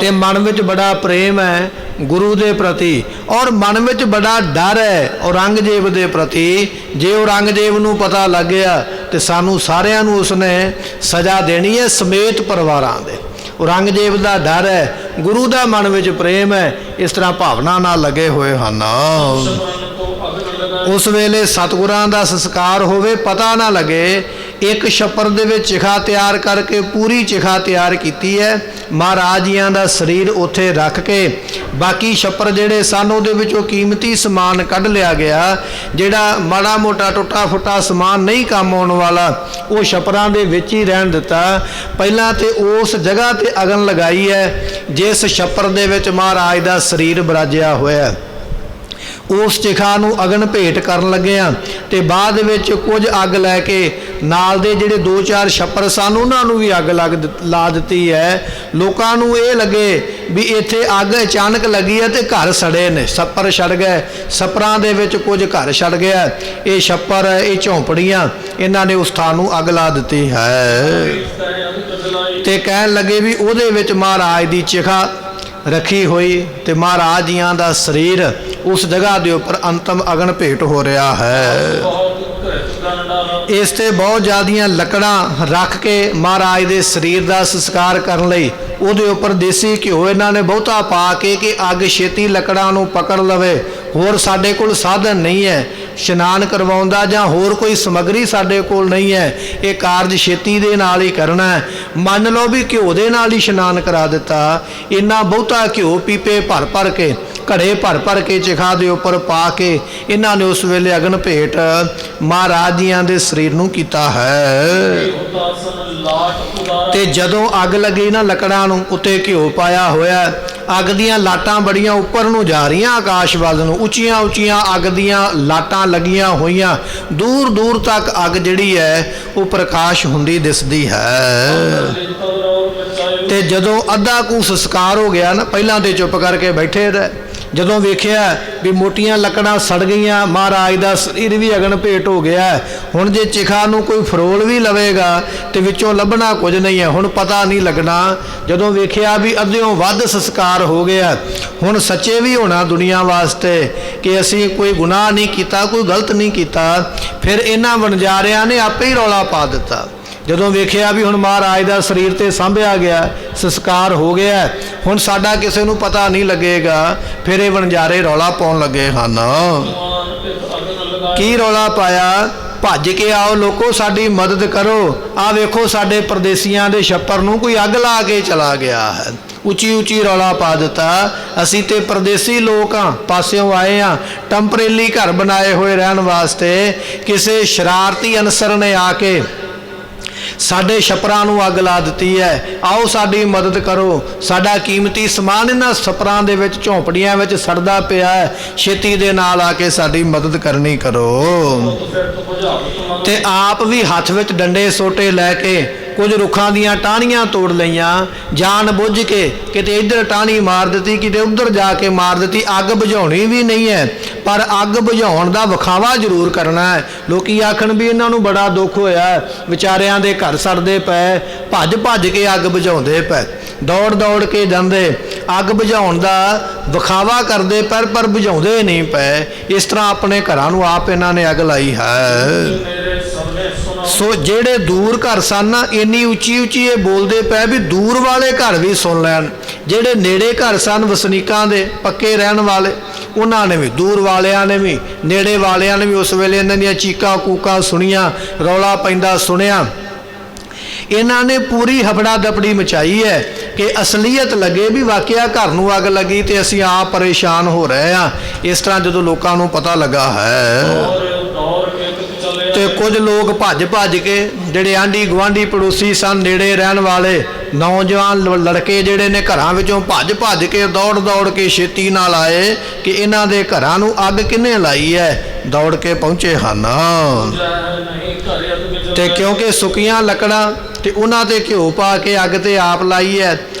ਤੇ ਮਨ ਵਿੱਚ ਬੜਾ ਪ੍ਰੇਮ ਹੈ ਗੁਰੂ ਦੇ ਪ੍ਰਤੀ, ਔਰ ਮਨ ਵਿੱਚ ਬੜਾ ਡਰ ਹੈ ਔਰੰਗਜ਼ੇਬ ਦੇ ਪ੍ਰਤੀ। ਜੇ ਔਰੰਗਜ਼ੇਬ ਨੂੰ ਪਤਾ ਲੱਗ ਗਿਆ ਤੇ ਸਾਨੂੰ ਸਾਰਿਆਂ ਨੂੰ ਉਸਨੇ ਸਜ਼ਾ ਦੇਣੀ ਹੈ, ਸਮੇਤ ਪਰਿਵਾਰਾਂ ਦੇ। ਔਰੰਗਜ਼ੇਬ ਦਾ ਡਰ ਹੈ, ਗੁਰੂ ਦਾ ਮਨ ਵਿੱਚ ਪ੍ਰੇਮ ਹੈ, ਇਸ ਤਰ੍ਹਾਂ ਭਾਵਨਾ ਨਾਲ ਲੱਗੇ ਹੋਏ ਹਨ। ਉਸ ਵੇਲੇ ਸਤਿਗੁਰਾਂ ਦਾ ਸੰਸਕਾਰ ਹੋਵੇ, ਪਤਾ ਨਾ ਲੱਗੇ। ਇੱਕ ਛੱਪਰ ਦੇ ਵਿੱਚ ਚਿਖਾ ਤਿਆਰ ਕਰਕੇ ਪੂਰੀ ਚਿਖਾ ਤਿਆਰ ਕੀਤੀ ਹੈ। ਮਹਾਰਾਜ ਜੀਆਂ ਦਾ ਸਰੀਰ ਉੱਥੇ ਰੱਖ ਕੇ ਬਾਕੀ ਛੱਪਰ ਜਿਹੜੇ ਸਨ ਉਹਦੇ ਵਿੱਚੋਂ ਕੀਮਤੀ ਸਮਾਨ ਕੱਢ ਲਿਆ ਗਿਆ। ਜਿਹੜਾ ਮਾੜਾ ਮੋਟਾ ਟੁੱਟਾ ਫੁੱਟਾ ਸਮਾਨ ਨਹੀਂ ਕੰਮ ਆਉਣ ਵਾਲਾ ਉਹ ਛੱਪਰਾਂ ਦੇ ਵਿੱਚ ਹੀ ਰਹਿਣ ਦਿੱਤਾ। ਪਹਿਲਾਂ ਤੇ ਉਸ ਜਗ੍ਹਾ ਤੇ ਅਗਨ ਲਗਾਈ ਹੈ ਜਿਸ ਛੱਪਰ ਦੇ ਵਿੱਚ ਮਹਾਰਾਜ ਦਾ ਸਰੀਰ ਬਿਰਾਜਿਆ ਹੋਇਆ। ਉਸ ਚਿਖਾ ਨੂੰ ਅਗਨ ਭੇਟ ਕਰਨ ਲੱਗਿਆ ਤੇ ਬਾਅਦ ਵਿੱਚ ਕੁਝ ਅੱਗ ਲੈ ਕੇ ਨਾਲ ਦੇ ਜਿਹੜੇ 2-4 ਛੱਪਰ ਸਨ ਉਹਨਾਂ ਨੂੰ ਵੀ ਅੱਗ ਲਾ ਦਿੱਤੀ ਹੈ। ਲੋਕਾਂ ਨੂੰ ਇਹ ਲੱਗੇ ਵੀ ਇੱਥੇ ਅੱਗ ਅਚਾਨਕ ਲੱਗੀ ਹੈ ਤੇ ਘਰ ਸੜੇ ਨੇ, ਛੱਪਰ ਛੜ ਗਏ, ਛੱਪਰਾਂ ਦੇ ਵਿੱਚ ਕੁਝ ਘਰ ਛੜ ਗਿਆ। ਇਹ ਛੱਪਰ, ਇਹ ਝੌਂਪੜੀਆਂ, ਇਹਨਾਂ ਨੇ ਉਸ ਥਾਂ ਨੂੰ ਅੱਗ ਲਾ ਦਿੱਤੀ ਹੈ। ਤੇ ਕਹਿਣ ਲੱਗੇ ਵੀ ਉਹਦੇ ਵਿੱਚ ਮਹਾਰਾਜ ਦੀ ਚਿਖਾ ਰੱਖੀ ਹੋਈ ਤੇ ਮਹਾਰਾਜ ਜੀਆਂ ਦਾ ਸਰੀਰ ਉਸ ਜਗ੍ਹਾ ਦੇ ਉੱਪਰ ਅੰਤਮ ਅਗਨ ਭੇਟ ਹੋ ਰਿਹਾ ਹੈ। ਇਸ ਤੇ ਬਹੁਤ ਜ਼ਿਆਦੀਆਂ ਲੱਕੜਾਂ ਰੱਖ ਕੇ ਮਹਾਰਾਜ ਦੇ ਸਰੀਰ ਦਾ ਸੰਸਕਾਰ ਕਰਨ ਲਈ ਉਹਦੇ ਉੱਪਰ ਦੇਸੀ ਘਿਓ ਇਹਨਾਂ ਨੇ ਬਹੁਤਾ ਪਾ ਕੇ ਕਿ ਅੱਗ ਛੇਤੀ ਲੱਕੜਾਂ ਨੂੰ ਪਕੜ ਲਵੇ। ਹੋਰ ਸਾਡੇ ਕੋਲ ਸਾਧਨ ਨਹੀਂ ਹੈ ਇਸ਼ਨਾਨ ਕਰਵਾਉਣ ਦਾ, ਜਾਂ ਹੋਰ ਕੋਈ ਸਮੱਗਰੀ ਸਾਡੇ ਕੋਲ ਨਹੀਂ ਹੈ, ਇਹ ਕਾਰਜ ਛੇਤੀ ਦੇ ਨਾਲ ਹੀ ਕਰਨਾ ਹੈ। ਮੰਨ ਲਓ ਵੀ ਘਿਓ ਦੇ ਨਾਲ ਹੀ ਇਸ਼ਨਾਨ ਕਰਾ ਦਿੱਤਾ। ਇੰਨਾ ਬਹੁਤਾ ਘਿਓ ਪੀਪੇ ਭਰ ਕੇ, ਘੜੇ ਭਰ ਕੇ ਚਿਖਾ ਦੇ ਉੱਪਰ ਪਾ ਕੇ ਇਹਨਾਂ ਨੇ ਉਸ ਵੇਲੇ ਅਗਨ ਭੇਟ ਮਹਾਰਾਜ ਜੀਆਂ ਦੇ ਸਰੀਰ ਨੂੰ ਕੀਤਾ ਹੈ। ਤੇ ਜਦੋਂ ਅੱਗ ਲੱਗੀ ਨਾ ਲੱਕੜਾਂ ਨੂੰ, ਉੱਤੇ ਘਿਓ ਪਾਇਆ ਹੋਇਆ, ਅੱਗ ਦੀਆਂ ਲਾਟਾਂ ਬੜੀਆਂ ਉੱਪਰ ਨੂੰ ਜਾ ਰਹੀਆਂ, ਆਕਾਸ਼ ਵੱਲ ਨੂੰ, ਉੱਚੀਆਂ ਉੱਚੀਆਂ ਅੱਗ ਦੀਆਂ ਲਾਟਾਂ ਲੱਗੀਆਂ ਹੋਈਆਂ, ਦੂਰ ਦੂਰ ਤੱਕ ਅੱਗ ਜਿਹੜੀ ਹੈ ਉਹ ਪ੍ਰਕਾਸ਼ ਹੁੰਦੀ ਦਿਸਦੀ ਹੈ। ਤੇ ਜਦੋਂ ਅੱਧਾ ਕੁ ਸੰਸਕਾਰ ਹੋ ਗਿਆ ਨਾ, ਪਹਿਲਾਂ ਤੇ ਚੁੱਪ ਕਰਕੇ ਬੈਠੇ ਰਹੇ। ਜਦੋਂ ਵੇਖਿਆ ਵੀ ਮੋਟੀਆਂ ਲੱਕੜਾਂ ਸੜ ਗਈਆਂ, ਮਹਾਰਾਜ ਦਾ ਸਰੀਰ ਵੀ ਅਗਨ ਭੇਟ ਹੋ ਗਿਆ। ਹੁਣ ਜੇ ਚਿਖਾ ਨੂੰ ਕੋਈ ਫਰੋਲ ਵੀ ਲਵੇਗਾ ਤੇ ਵਿੱਚੋਂ ਲੱਭਣਾ ਕੁਝ ਨਹੀਂ ਹੈ, ਹੁਣ ਪਤਾ ਨਹੀਂ ਲੱਗਣਾ। ਜਦੋਂ ਵੇਖਿਆ ਵੀ ਅੱਧਿਓਂ ਵੱਧ ਸੰਸਕਾਰ ਹੋ ਗਿਆ, ਹੁਣ ਸੱਚੇ ਵੀ ਹੋਣਾ ਦੁਨੀਆ ਵਾਸਤੇ ਕਿ ਅਸੀਂ ਕੋਈ ਗੁਨਾਹ ਨਹੀਂ ਕੀਤਾ, ਕੋਈ ਗਲਤ ਨਹੀਂ ਕੀਤਾ। ਫਿਰ ਇਹਨਾਂ ਵਣਜਾਰਿਆਂ ਨੇ ਆਪੇ ਹੀ ਰੌਲਾ ਪਾ ਦਿੱਤਾ ਜਦੋਂ ਵੇਖਿਆ ਵੀ ਹੁਣ ਮਹਾਰਾਜ ਦਾ ਸਰੀਰ ਤੇ ਸਾਂਭਿਆ ਗਿਆ, ਸੰਸਕਾਰ ਹੋ ਗਿਆ, ਹੁਣ ਸਾਡਾ ਕਿਸੇ ਨੂੰ ਪਤਾ ਨਹੀਂ ਲੱਗੇਗਾ, ਫਿਰ ਇਹ ਵਣਜਾਰੇ ਰੌਲਾ ਪਾਉਣ ਲੱਗੇ ਹਨ। ਮਾਨ ਪਿਤ ਅਗਨ ਲਗਾਏ ਕੀ ਰੌਲਾ ਪਾਇਆ? ਭੱਜ ਕੇ ਆਓ ਲੋਕੋ, ਸਾਡੀ ਮਦਦ ਕਰੋ। ਆਹ ਵੇਖੋ ਸਾਡੇ ਪਰਦੇਸੀਆਂ ਦੇ ਛੱਪਰ ਨੂੰ ਕੋਈ ਅੱਗ ਲਾ ਕੇ ਚਲਾ ਗਿਆ ਹੈ। ਉੱਚੀ ਉੱਚੀ ਰੌਲਾ ਪਾ ਦਿੱਤਾ, ਅਸੀਂ ਤੇ ਪਰਦੇਸੀ ਲੋਕ ਹਾਂ, ਪਾਸਿਓਂ ਆਏ ਹਾਂ ਟੈਂਪਰੇਰੀ ਘਰ ਬਣਾਏ ਹੋਏ ਰਹਿਣ ਵਾਸਤੇ। ਕਿਸੇ ਸ਼ਰਾਰਤੀ ਅਨਸਰ ਨੇ ਆ ਕੇ ਸਾਡੇ ਛੱਪਰਾਂ ਨੂੰ ਅੱਗ ਲਾ ਦਿੱਤੀ ਹੈ, ਆਓ ਸਾਡੀ ਮਦਦ ਕਰੋ। ਸਾਡਾ ਕੀਮਤੀ ਸਮਾਨ ਇਹਨਾਂ ਛੱਪਰਾਂ ਦੇ ਵਿੱਚ, ਝੌਂਪੜੀਆਂ ਵਿੱਚ ਸੜਦਾ ਪਿਆ ਹੈ, ਛੇਤੀ ਦੇ ਨਾਲ ਆ ਕੇ ਸਾਡੀ ਮਦਦ ਕਰਨੀ ਕਰੋ। ਫਿਰਤ ਬੁਝਾਵਤ ਮਨ ਤੇ ਆਪ ਵੀ ਹੱਥ ਵਿੱਚ ਡੰਡੇ ਸੋਟੇ ਲੈ ਕੇ ਕੁਝ ਰੁੱਖਾਂ ਦੀਆਂ ਟਾਹਣੀਆਂ ਤੋੜ ਲਈਆਂ, ਜਾਣ ਬੁੱਝ ਕੇ ਕਿਤੇ ਇੱਧਰ ਟਾਹਣੀ ਮਾਰ ਦਿੱਤੀ, ਕਿਤੇ ਉੱਧਰ ਜਾ ਕੇ ਮਾਰ ਦਿੱਤੀ। ਅੱਗ ਬੁਝਾਉਣੀ ਵੀ ਨਹੀਂ ਹੈ, ਪਰ ਅੱਗ ਬੁਝਾਉਣ ਦਾ ਵਿਖਾਵਾ ਜ਼ਰੂਰ ਕਰਨਾ ਹੈ। ਲੋਕੀ ਆਖਣ ਵੀ ਇਹਨਾਂ ਨੂੰ ਬੜਾ ਦੁੱਖ ਹੋਇਆ, ਵਿਚਾਰਿਆਂ ਦੇ ਘਰ ਸੜਦੇ ਪਏ, ਭੱਜ ਭੱਜ ਕੇ ਅੱਗ ਬੁਝਾਉਂਦੇ ਪਏ, ਦੌੜ ਦੌੜ ਕੇ ਜਾਂਦੇ, ਅੱਗ ਬੁਝਾਉਣ ਦਾ ਵਿਖਾਵਾ ਕਰਦੇ ਪਰ ਬੁਝਾਉਂਦੇ ਨਹੀਂ ਪਏ। ਇਸ ਤਰ੍ਹਾਂ ਆਪਣੇ ਘਰਾਂ ਨੂੰ ਆਪ ਇਹਨਾਂ ਨੇ ਅੱਗ ਲਾਈ ਹੈ। ਮੇਰੇ ਸਭਨੇ ਸੁਣੋ ਸੋ ਜਿਹੜੇ ਦੂਰ ਘਰ ਸਨ, ਇੰਨੀ ਉੱਚੀ ਉੱਚੀ ਇਹ ਬੋਲਦੇ ਪਏ ਵੀ ਦੂਰ ਵਾਲੇ ਘਰ ਵੀ ਸੁਣ ਲੈਣ। ਜਿਹੜੇ ਨੇੜੇ ਘਰ ਸਨ ਵਸਨੀਕਾਂ ਦੇ, ਪੱਕੇ ਰਹਿਣ ਵਾਲੇ, ਉਹਨਾਂ ਨੇ ਵੀ, ਦੂਰ ਵਾਲਿਆਂ ਨੇ ਵੀ, ਨੇੜੇ ਵਾਲਿਆਂ ਨੇ ਵੀ ਉਸ ਵੇਲੇ ਇਹਨਾਂ ਦੀਆਂ ਚੀਕਾਂ ਕੂਕਾਂ ਸੁਣੀਆਂ, ਰੌਲਾ ਪੈਂਦਾ ਸੁਣਿਆ। ਇਹਨਾਂ ਨੇ ਪੂਰੀ ਹਫੜਾ ਦਪੜੀ ਮਚਾਈ ਹੈ ਕਿ ਅਸਲੀਅਤ ਲੱਗੇ ਵੀ ਵਾਕਿਆ ਘਰ ਨੂੰ ਅੱਗ ਲੱਗੀ ਤੇ ਅਸੀਂ ਆਪ ਪਰੇਸ਼ਾਨ ਹੋ ਰਹੇ ਹਾਂ। ਇਸ ਤਰ੍ਹਾਂ ਜਦੋਂ ਲੋਕਾਂ ਨੂੰ ਪਤਾ ਲੱਗਾ ਹੈ ਔਰ ਦੌੜ ਕੇ ਕਿਤ ਚਲੇ ਤੇ ਕੁਝ ਲੋਕ ਭੱਜ ਭੱਜ ਕੇ, ਜਿਹੜੇ ਆਂਢੀ ਗੁਆਂਢੀ ਪੜੋਸੀ ਸਨ, ਨੇੜੇ ਰਹਿਣ ਵਾਲੇ ਨੌਜਵਾਨ ਲੜਕੇ ਜਿਹੜੇ ਨੇ, ਘਰਾਂ ਵਿੱਚੋਂ ਭੱਜ ਭੱਜ ਕੇ ਦੌੜ ਦੌੜ ਕੇ ਛੇਤੀ ਨਾਲ ਆਏ ਕਿ ਇਹਨਾਂ ਦੇ ਘਰਾਂ ਨੂੰ ਅੱਗ ਕਿਹਨੇ ਲਾਈ ਹੈ। ਦੌੜ ਕੇ ਪਹੁੰਚੇ ਹਨ ਨਹੀਂ ਘਰੇ ਅਗ ਵਿੱਚ ਤੇ ਕਿਉਂਕਿ ਸੁੱਕੀਆਂ ਲੱਕੜਾਂ ਤੇ ਉਹਨਾਂ ਤੇ ਘਿਓ ਪਾ ਕੇ ਅੱਗ ਤੇ ਆਪ ਲਾਈ ਹੈ।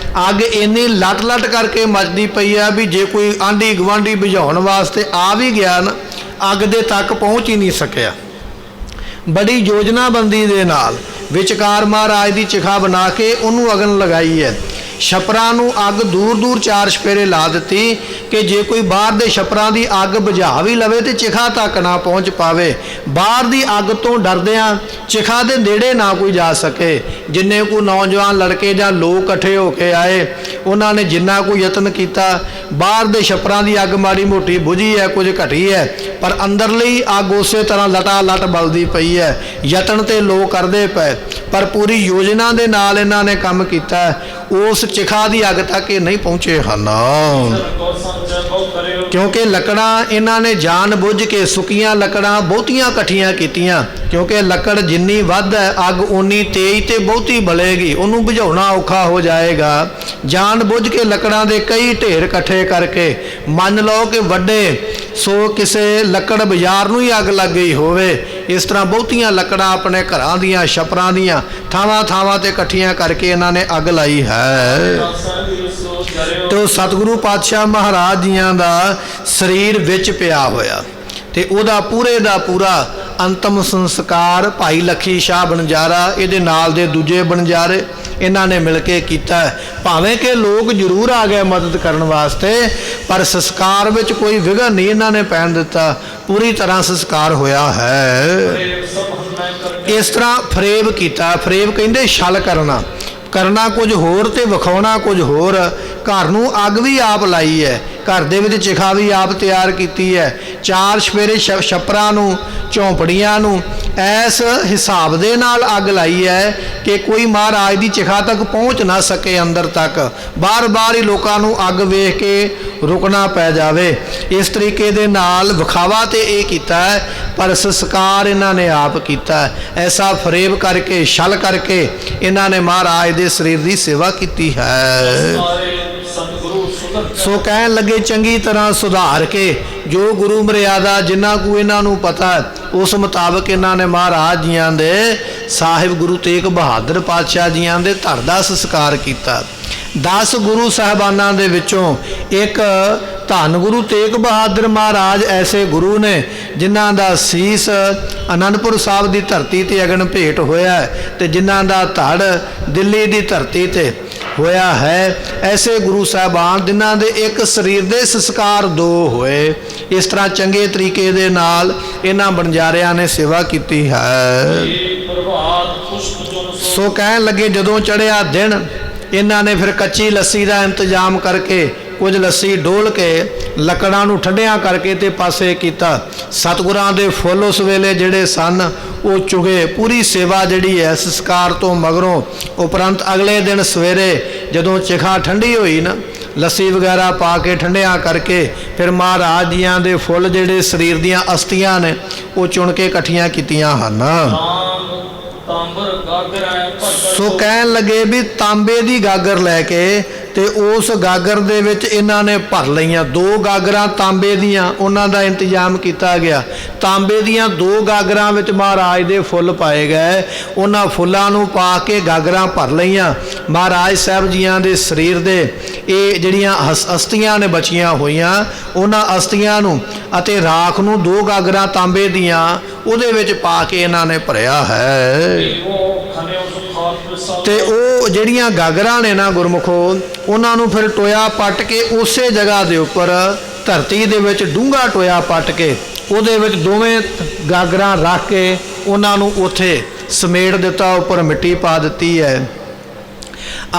ਅੱਗ ਇੰਨੀ ਲੱਟ ਲੱਟ ਕਰਕੇ ਮੱਚਦੀ ਪਈ ਆ ਵੀ ਜੇ ਕੋਈ ਆਂਢੀ ਗੁਆਂਢੀ ਬੁਝਾਉਣ ਵਾਸਤੇ ਆ ਵੀ ਗਿਆ ਨਾ, ਅੱਗ ਦੇ ਤੱਕ ਪਹੁੰਚ ਹੀ ਨਹੀਂ ਸਕਿਆ। ਬੜੀ ਯੋਜਨਾਬੰਦੀ ਦੇ ਨਾਲ ਵਿਚਕਾਰ ਮਹਾਰਾਜ ਦੀ ਚਿਖਾ ਬਣਾ ਕੇ ਉਹਨੂੰ ਅਗਨ ਲਗਾਈ ਹੈ। ਛੱਪਰਾਂ ਨੂੰ ਅੱਗ ਦੂਰ ਦੂਰ 4 ਛਪੇਰੇ ਲਾ ਦਿੱਤੀ ਕਿ ਜੇ ਕੋਈ ਬਾਹਰ ਦੇ ਛੱਪਰਾਂ ਦੀ ਅੱਗ ਬੁਝਾ ਵੀ ਲਵੇ ਤੇ ਚਿਖਾ ਤੱਕ ਨਾ ਪਹੁੰਚ ਪਾਵੇ। ਬਾਹਰ ਦੀ ਅੱਗ ਤੋਂ ਡਰਦਿਆਂ ਚਿਖਾ ਦੇ ਨੇੜੇ ਨਾ ਕੋਈ ਜਾ ਸਕੇ। ਜਿੰਨੇ ਕੋਈ ਨੌਜਵਾਨ ਲੜਕੇ ਜਾਂ ਲੋਕ ਇਕੱਠੇ ਹੋ ਕੇ ਆਏ, ਉਹਨਾਂ ਨੇ ਜਿੰਨਾ ਕੋਈ ਯਤਨ ਕੀਤਾ, ਬਾਹਰ ਦੇ ਛੱਪਰਾਂ ਦੀ ਅੱਗ ਮਾੜੀ ਮੋਟੀ ਬੁਝੀ ਹੈ, ਕੁਝ ਘਟੀ ਹੈ, ਪਰ ਅੰਦਰਲੀ ਅੱਗ ਉਸੇ ਤਰ੍ਹਾਂ ਲਟਾ ਲਟ ਬਲਦੀ ਪਈ ਹੈ। ਯਤਨ ਤੇ ਲੋਕ ਕਰਦੇ ਪਏ, ਪਰ ਪੂਰੀ ਯੋਜਨਾ ਦੇ ਨਾਲ ਇਹਨਾਂ ਨੇ ਕੰਮ ਕੀਤਾ। ਉਸ ਚਿਖਾ ਦੀ ਅੱਗ ਤੱਕ ਇਹ ਨਹੀਂ ਪਹੁੰਚੇ ਹਨ, ਕੋ ਸੰਜੈ ਬਹੁ ਕਰਿਓ ਕਿਉਂਕਿ ਲੱਕੜਾਂ ਇਹਨਾਂ ਨੇ ਜਾਣ ਬੁੱਝ ਕੇ, ਸੁੱਕੀਆਂ ਲੱਕੜਾਂ ਬਹੁਤੀਆਂ ਇਕੱਠੀਆਂ ਕੀਤੀਆਂ, ਕਿਉਂਕਿ ਲੱਕੜ ਜਿੰਨੀ ਵੱਧ ਹੈ ਅੱਗ ਓਨੀ ਤੇਜ਼ ਤੇ ਬਹੁਤੀ ਬਲੇਗੀ, ਉਹਨੂੰ ਬੁਝਾਉਣਾ ਔਖਾ ਹੋ ਜਾਏਗਾ। ਜਾਣ ਬੁੱਝ ਕੇ ਲੱਕੜਾਂ ਦੇ ਕਈ ਢੇਰ ਇਕੱਠੇ ਕਰਕੇ, ਮੰਨ ਲਓ ਕਿ ਵੱਡੇ ਸੋ ਕਿਸੇ ਲੱਕੜ ਬਾਜ਼ਾਰ ਨੂੰ ਹੀ ਅੱਗ ਲੱਗ ਗਈ ਹੋਵੇ, ਇਸ ਤਰ੍ਹਾਂ ਬਹੁਤੀਆਂ ਲੱਕੜਾਂ ਆਪਣੇ ਘਰਾਂ ਦੀਆਂ, ਛੱਪਰਾਂ ਦੀਆਂ ਥਾਵਾਂ ਥਾਵਾਂ ਤੇ ਇਕੱਠੀਆਂ ਕਰਕੇ ਇਹਨਾਂ ਨੇ ਅੱਗ ਲਾਈ ਹੈ। ਸੋ ਕਰਿਓ ਤੇ ਉਹ ਸਤਿਗੁਰੂ ਪਾਤਸ਼ਾਹ ਮਹਾਰਾਜ ਜੀਆਂ ਦਾ ਸਰੀਰ ਵਿੱਚ ਪਿਆ ਹੋਇਆ ਤੇ ਉਹਦਾ ਪੂਰੇ ਦਾ ਪੂਰਾ ਅੰਤਮ ਸੰਸਕਾਰ ਭਾਈ ਲੱਖੀ ਸ਼ਾਹ ਬਣਜਾਰਾ, ਇਹਦੇ ਨਾਲ ਦੇ ਦੂਜੇ ਬਣਜਾਰੇ, ਇਹਨਾਂ ਨੇ ਮਿਲ ਕੇ ਕੀਤਾ। ਭਾਵੇਂ ਕਿ ਲੋਕ ਜ਼ਰੂਰ ਆ ਗਏ ਮਦਦ ਕਰਨ ਵਾਸਤੇ, ਪਰ ਸੰਸਕਾਰ ਵਿੱਚ ਕੋਈ ਵਿਘਨ ਨਹੀਂ ਇਹਨਾਂ ਨੇ ਪੈਣ ਦਿੱਤਾ। ਪੂਰੀ ਤਰ੍ਹਾਂ ਸੰਸਕਾਰ ਹੋਇਆ ਹੈ। ਸਭ ਹਮੈ ਕਰਕੇ ਇਸ ਤਰ੍ਹਾਂ ਫਰੇਬ ਕੀਤਾ। ਫਰੇਬ ਕਹਿੰਦੇ ਛਲ ਕਰਨਾ, ਕਰਨਾ ਕੁਝ ਹੋਰ ਤੇ ਵਿਖਾਉਣਾ ਕੁਝ ਹੋਰ। ਘਰ ਨੂੰ ਅੱਗ ਵੀ ਆਪ ਲਾਈ ਹੈ, ਘਰ ਦੇ ਵਿੱਚ ਚਿਖਾ ਵੀ ਆਪ ਤਿਆਰ ਕੀਤੀ ਹੈ। 4 ਛਪੇਰੇ ਛੱਪਰਾਂ ਨੂੰ, ਝੌਂਪੜੀਆਂ ਨੂੰ ਐਸ ਹਿਸਾਬ ਦੇ ਨਾਲ ਅੱਗ ਲਾਈ ਹੈ ਕਿ ਕੋਈ ਮਹਾਰਾਜ ਦੀ ਚਿਖਾ ਤੱਕ ਪਹੁੰਚ ਨਾ ਸਕੇ ਅੰਦਰ ਤੱਕ। ਬਾਰ-ਬਾਰ ਹੀ ਲੋਕਾਂ ਨੂੰ ਅੱਗ ਵੇਖ ਕੇ ਰੁਕਣਾ ਪੈ ਜਾਵੇ। ਇਸ ਤਰੀਕੇ ਦੇ ਨਾਲ ਵਿਖਾਵਾ ਤੇ ਇਹ ਕੀਤਾ ਹੈ, ਪਰ ਸੰਸਕਾਰ ਇਹਨਾਂ ਨੇ ਆਪ ਕੀਤਾ। ਐਸਾ ਫਰੇਬ ਕਰਕੇ, ਛਲ ਕਰਕੇ ਇਹਨਾਂ ਨੇ ਮਹਾਰਾਜ ਦੇ ਸਰੀਰ ਦੀ ਸੇਵਾ ਕੀਤੀ ਹੈ। ਸਾਰੇ ਸਤਿਗੁਰੂ ਸੁਧਰ ਸੋ ਕਹਿਣ ਲੱਗੇ ਚੰਗੀ ਤਰ੍ਹਾਂ ਸੁਧਾਰ ਕੇ, ਜੋ ਗੁਰੂ ਮਰਿਆਦਾ ਜਿੰਨਾ ਕੁ ਇਹਨਾਂ ਨੂੰ ਪਤਾ, ਉਸ ਮੁਤਾਬਕ ਇਹਨਾਂ ਨੇ ਮਹਾਰਾਜ ਜੀਆਂ ਦੇ, ਸਾਹਿਬ ਗੁਰੂ ਤੇਗ ਬਹਾਦਰ ਪਾਤਸ਼ਾਹ ਜੀਆਂ ਦੇ ਧੜ ਦਾ ਸੰਸਕਾਰ ਕੀਤਾ। 10 ਗੁਰੂ ਸਾਹਿਬਾਨਾਂ ਦੇ ਵਿੱਚੋਂ ਇੱਕ ਧੰਨ ਗੁਰੂ ਤੇਗ ਬਹਾਦਰ ਮਹਾਰਾਜ ਐਸੇ ਗੁਰੂ ਨੇ ਜਿਨ੍ਹਾਂ ਦਾ ਸੀਸ ਅਨੰਦਪੁਰ ਸਾਹਿਬ ਦੀ ਧਰਤੀ ਤੇ ਅਗਨ ਭੇਟ ਹੋਇਆ ਤੇ ਜਿਨ੍ਹਾਂ ਦਾ ਧੜ ਦਿੱਲੀ ਦੀ ਧਰਤੀ ਤੇ ਹੋਇਆ ਹੈ। ਐਸੇ ਗੁਰੂ ਸਾਹਿਬਾਨ ਜਿਨ੍ਹਾਂ ਦੇ ਇੱਕ ਸਰੀਰ ਦੇ ਸੰਸਕਾਰ 2 ਹੋਏ। ਇਸ ਤਰ੍ਹਾਂ ਚੰਗੇ ਤਰੀਕੇ ਦੇ ਨਾਲ ਇਹਨਾਂ ਬਣਜਾਰਿਆਂ ਨੇ ਸੇਵਾ ਕੀਤੀ ਹੈ। ਪ੍ਰਭਾਤ ਪੁਸ਼ਪ ਜੁਨ ਸੋ ਕਹਿਣ ਲੱਗੇ ਜਦੋਂ ਚੜ੍ਹਿਆ ਦਿਨ ਇਹਨਾਂ ਨੇ ਫਿਰ ਕੱਚੀ ਲੱਸੀ ਦਾ ਇੰਤਜ਼ਾਮ ਕਰਕੇ ਕੁਝ ਲੱਸੀ ਡੋਲ ਕੇ ਲੱਕੜਾਂ ਨੂੰ ਠੰਡਿਆਂ ਕਰਕੇ ਤੇ ਪਾਸੇ ਕੀਤਾ। ਸਤਿਗੁਰਾਂ ਦੇ ਫੁੱਲ ਉਸ ਵੇਲੇ ਜਿਹੜੇ ਸਨ ਉਹ ਚੁਗੇ। ਪੂਰੀ ਸੇਵਾ ਜਿਹੜੀ ਹੈ ਸੰਸਕਾਰ ਤੋਂ ਮਗਰੋਂ ਉਪਰੰਤ ਅਗਲੇ ਦਿਨ ਸਵੇਰੇ ਜਦੋਂ ਚਿਖਾ ਠੰਡੀ ਹੋਈ ਨਾ, ਲੱਸੀ ਵਗੈਰਾ ਪਾ ਕੇ ਠੰਡਿਆਂ ਕਰਕੇ ਫਿਰ ਮਹਾਰਾਜ ਜੀਆਂ ਦੇ ਫੁੱਲ ਜਿਹੜੇ ਸਰੀਰ ਦੀਆਂ ਅਸਥੀਆਂ ਨੇ ਉਹ ਚੁਣ ਕੇ ਇਕੱਠੀਆਂ ਕੀਤੀਆਂ ਹਨ। ਤਾਂਬਰ ਗਾਗਰ ਸੋ ਕਹਿਣ ਲੱਗੇ ਵੀ ਤਾਂਬੇ ਦੀ ਗਾਗਰ ਲੈ ਕੇ ਤੇ ਉਸ ਗਾਗਰ ਦੇ ਵਿੱਚ ਇਹਨਾਂ ਨੇ ਭਰ ਲਈਆਂ। 2 ਗਾਗਰਾਂ ਤਾਂਬੇ ਦੀਆਂ ਉਹਨਾਂ ਦਾ ਇੰਤਜ਼ਾਮ ਕੀਤਾ ਗਿਆ। ਤਾਂਬੇ ਦੀਆਂ 2 ਗਾਗਰਾਂ ਵਿੱਚ ਮਹਾਰਾਜ ਦੇ ਫੁੱਲ ਪਾਏ ਗਏ। ਉਹਨਾਂ ਫੁੱਲਾਂ ਨੂੰ ਪਾ ਕੇ ਗਾਗਰਾਂ ਭਰ ਲਈਆਂ। ਮਹਾਰਾਜ ਸਾਹਿਬ ਜੀਆਂ ਦੇ ਸਰੀਰ ਦੇ ਇਹ ਜਿਹੜੀਆਂ ਅਸਥੀਆਂ ਨੇ ਬਚੀਆਂ ਹੋਈਆਂ ਉਹਨਾਂ ਅਸਥੀਆਂ ਨੂੰ ਅਤੇ ਰਾਖ ਨੂੰ 2 ਗਾਗਰਾਂ ਤਾਂਬੇ ਦੀਆਂ ਉਹਦੇ ਵਿੱਚ ਪਾ ਕੇ ਇਹਨਾਂ ਨੇ ਭਰਿਆ ਹੈ। ਤੇ ਉਹ ਜਿਹੜੀਆਂ ਗਾਗਰਾਂ ਨੇ ਨਾ ਗੁਰਮੁਖੋ ਉਹਨਾਂ ਨੂੰ ਫਿਰ ਟੋਇਆ ਪੱਟ ਕੇ ਉਸੇ ਜਗ੍ਹਾ ਦੇ ਉੱਪਰ ਧਰਤੀ ਦੇ ਵਿੱਚ ਡੂੰਘਾ ਟੋਇਆ ਪੱਟ ਕੇ ਉਹਦੇ ਵਿੱਚ ਦੋਵੇਂ ਗਾਗਰਾਂ ਰੱਖ ਕੇ ਉਹਨਾਂ ਨੂੰ ਉੱਥੇ ਸਮੇਟ ਦਿੱਤਾ, ਉੱਪਰ ਮਿੱਟੀ ਪਾ ਦਿੱਤੀ ਹੈ।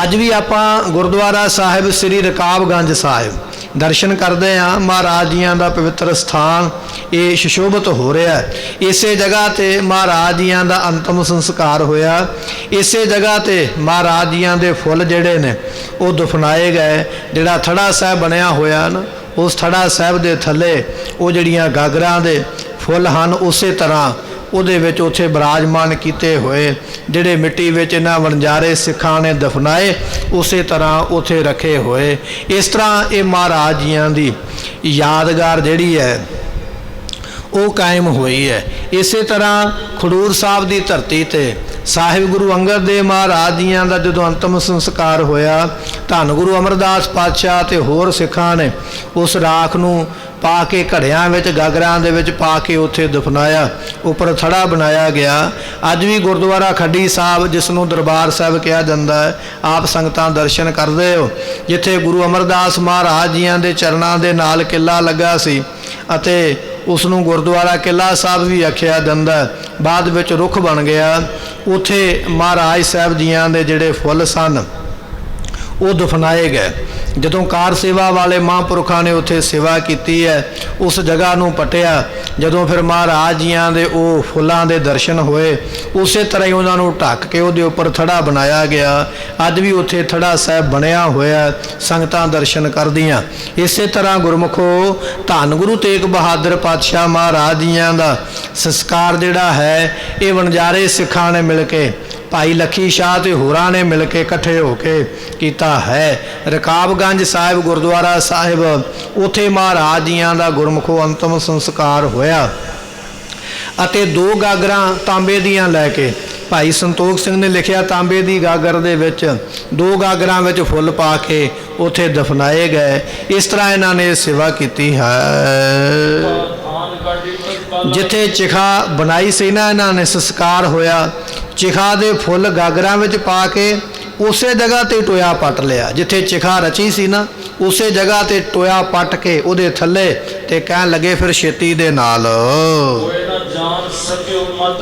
ਅੱਜ ਵੀ ਆਪਾਂ ਗੁਰਦੁਆਰਾ ਸਾਹਿਬ ਸ੍ਰੀ ਰਕਾਬਗੰਜ ਸਾਹਿਬ ਦਰਸ਼ਨ ਕਰਦੇ ਹਾਂ। ਮਹਾਰਾਜ ਜੀਆਂ ਦਾ ਪਵਿੱਤਰ ਸਥਾਨ ਇਹ ਸੁਸ਼ੋਭਿਤ ਹੋ ਰਿਹਾ ਹੈ। ਇਸੇ ਜਗ੍ਹਾ ਤੇ ਮਹਾਰਾਜ ਜੀਆਂ ਦਾ ਅੰਤਮ ਸੰਸਕਾਰ ਹੋਇਆ। ਇਸੇ ਜਗ੍ਹਾ ਤੇ ਮਹਾਰਾਜ ਜੀਆਂ ਦੇ ਫੁੱਲ ਜਿਹੜੇ ਨੇ ਉਹ ਦਫਨਾਏ ਗਏ। ਜਿਹੜਾ ਥੜਾ ਸਾਹਿਬ ਬਣਿਆ ਹੋਇਆ ਨਾ ਉਸ ਥੜਾ ਸਾਹਿਬ ਦੇ ਥੱਲੇ ਉਹ ਜਿਹੜੀਆਂ ਗਾਗਰਾਂ ਦੇ ਫੁੱਲ ਹਨ ਉਸੇ ਤਰ੍ਹਾਂ ਉਹਦੇ ਵਿੱਚ ਉੱਥੇ ਬਿਰਾਜਮਾਨ ਕੀਤੇ ਹੋਏ ਜਿਹੜੇ ਮਿੱਟੀ ਵਿੱਚ ਇਹਨਾਂ ਵਣਜਾਰੇ ਸਿੱਖਾਂ ਨੇ ਦਫਨਾਏ ਉਸੇ ਤਰ੍ਹਾਂ ਉੱਥੇ ਰੱਖੇ ਹੋਏ। ਇਸ ਤਰ੍ਹਾਂ ਇਹ ਮਹਾਰਾਜ ਜੀਆਂ ਦੀ ਯਾਦਗਾਰ ਜਿਹੜੀ ਹੈ ਉਹ ਕਾਇਮ ਹੋਈ ਹੈ। ਇਸੇ ਤਰ੍ਹਾਂ ਖਡੂਰ ਸਾਹਿਬ ਦੀ ਧਰਤੀ ਤੇ ਸਾਹਿਬ ਗੁਰੂ ਅੰਗਦ ਦੇਵ ਮਹਾਰਾਜ ਜੀਆਂ ਦਾ ਜਦੋਂ ਅੰਤਮ ਸੰਸਕਾਰ ਹੋਇਆ ਧੰਨ ਗੁਰੂ ਅਮਰਦਾਸ ਪਾਤਸ਼ਾਹ ਤੇ ਹੋਰ ਸਿੱਖਾਂ ਨੇ ਉਸ ਰਾਖ ਨੂੰ ਪਾ ਕੇ ਘੜਿਆਂ ਵਿੱਚ ਗਾਗਰਾਂ ਦੇ ਵਿੱਚ ਪਾ ਕੇ ਉੱਥੇ ਦਫਨਾਇਆ। ਉੱਪਰ ਥੜਾ ਬਣਾਇਆ ਗਿਆ। ਅੱਜ ਵੀ ਗੁਰਦੁਆਰਾ ਖੱਡੀ ਸਾਹਿਬ ਜਿਸ ਨੂੰ ਦਰਬਾਰ ਸਾਹਿਬ ਕਿਹਾ ਜਾਂਦਾ ਹੈ ਆਪ ਸੰਗਤਾਂ ਦਰਸ਼ਨ ਕਰਦੇ ਹੋ। ਜਿੱਥੇ ਗੁਰੂ ਅਮਰਦਾਸ ਮਹਾਰਾਜ ਜੀਆਂ ਦੇ ਚਰਨਾਂ ਦੇ ਨਾਲ ਕਿਲਾ ਲੱਗਾ ਸੀ ਅਤੇ ਉਸ ਨੂੰ ਗੁਰਦੁਆਰਾ ਕਿਲਾ ਸਾਹਿਬ ਵੀ ਆਖਿਆ ਜਾਂਦਾ, ਬਾਅਦ ਵਿੱਚ ਰੁੱਖ ਬਣ ਗਿਆ। ਉੱਥੇ ਮਹਾਰਾਜ ਸਾਹਿਬ ਜੀਆਂ ਦੇ ਜਿਹੜੇ ਫੁੱਲ ਸਨ ਉਹ ਦਫਨਾਏ ਗਏ। ਜਦੋਂ ਕਾਰ ਸੇਵਾ ਵਾਲੇ ਮਹਾਂਪੁਰਖਾਂ ਨੇ ਉੱਥੇ ਸੇਵਾ ਕੀਤੀ ਹੈ ਉਸ ਜਗ੍ਹਾ ਨੂੰ ਪਟਿਆ। ਜਦੋਂ ਫਿਰ ਮਹਾਰਾਜ ਜੀਆਂ ਦੇ ਉਹ ਫੁੱਲਾਂ ਦੇ ਦਰਸ਼ਨ ਹੋਏ ਉਸੇ ਤਰ੍ਹਾਂ ਹੀ ਉਹਨਾਂ ਨੂੰ ਢੱਕ ਕੇ ਉਹਦੇ ਉੱਪਰ ਥੜਾ ਬਣਾਇਆ ਗਿਆ। ਅੱਜ ਵੀ ਉੱਥੇ ਥੜਾ ਸਾਹਿਬ ਬਣਿਆ ਹੋਇਆ, ਸੰਗਤਾਂ ਦਰਸ਼ਨ ਕਰਦੀਆਂ। ਇਸੇ ਤਰ੍ਹਾਂ ਗੁਰਮੁਖੋ ਧੰਨ ਗੁਰੂ ਤੇਗ ਬਹਾਦਰ ਪਾਤਸ਼ਾਹ ਮਹਾਰਾਜ ਜੀਆਂ ਦਾ ਸੰਸਕਾਰ ਜਿਹੜਾ ਹੈ ਇਹ ਵਣਜਾਰੇ ਸਿੱਖਾਂ ਨੇ ਮਿਲ ਕੇ ਭਾਈ ਲੱਖੀ ਸ਼ਾਹ ਤੇ ਹੋਰਾਂ ਨੇ ਮਿਲ ਕੇ ਇਕੱਠੇ ਹੋ ਕੇ ਕੀਤਾ ਹੈ। ਰਕਾਬਗੰਜ ਸਾਹਿਬ ਗੁਰਦੁਆਰਾ ਸਾਹਿਬ ਉੱਥੇ ਮਹਾਰਾਜ ਜੀਆਂ ਦਾ ਗੁਰਮੁਖੋ ਅੰਤਮ ਸੰਸਕਾਰ ਹੋਇਆ ਅਤੇ 2 ਗਾਗਰਾਂ ਤਾਂਬੇ ਦੀਆਂ ਲੈ ਕੇ ਭਾਈ ਸੰਤੋਖ ਸਿੰਘ ਨੇ ਲਿਖਿਆ ਤਾਂਬੇ ਦੀ ਗਾਗਰ ਦੇ ਵਿੱਚ 2 ਗਾਗਰਾਂ ਵਿੱਚ ਫੁੱਲ ਪਾ ਕੇ ਉੱਥੇ ਦਫਨਾਏ ਗਏ। ਇਸ ਤਰ੍ਹਾਂ ਇਹਨਾਂ ਨੇ ਸੇਵਾ ਕੀਤੀ ਹੈ। ਜਿੱਥੇ ਚਿਖਾ ਬਣਾਈ ਸੀ ਨਾ ਇਹਨਾਂ ਨੇ ਸੰਸਕਾਰ ਹੋਇਆ, ਚਿਖਾ ਦੇ ਫੁੱਲ ਗਾਗਰਾਂ ਵਿੱਚ ਪਾ ਕੇ ਉਸੇ ਜਗ੍ਹਾ ਤੇ ਟੋਇਆ ਪੱਟ ਲਿਆ। ਜਿੱਥੇ ਚਿਖਾ ਰਚੀ ਸੀ ਨਾ ਉਸੇ ਜਗ੍ਹਾ ਤੇ ਟੋਇਆ ਪੱਟ ਕੇ ਉਹਦੇ ਥੱਲੇ ਤੇ ਕਹਿਣ ਲੱਗੇ ਫਿਰ ਛੇਤੀ ਦੇ ਨਾਲ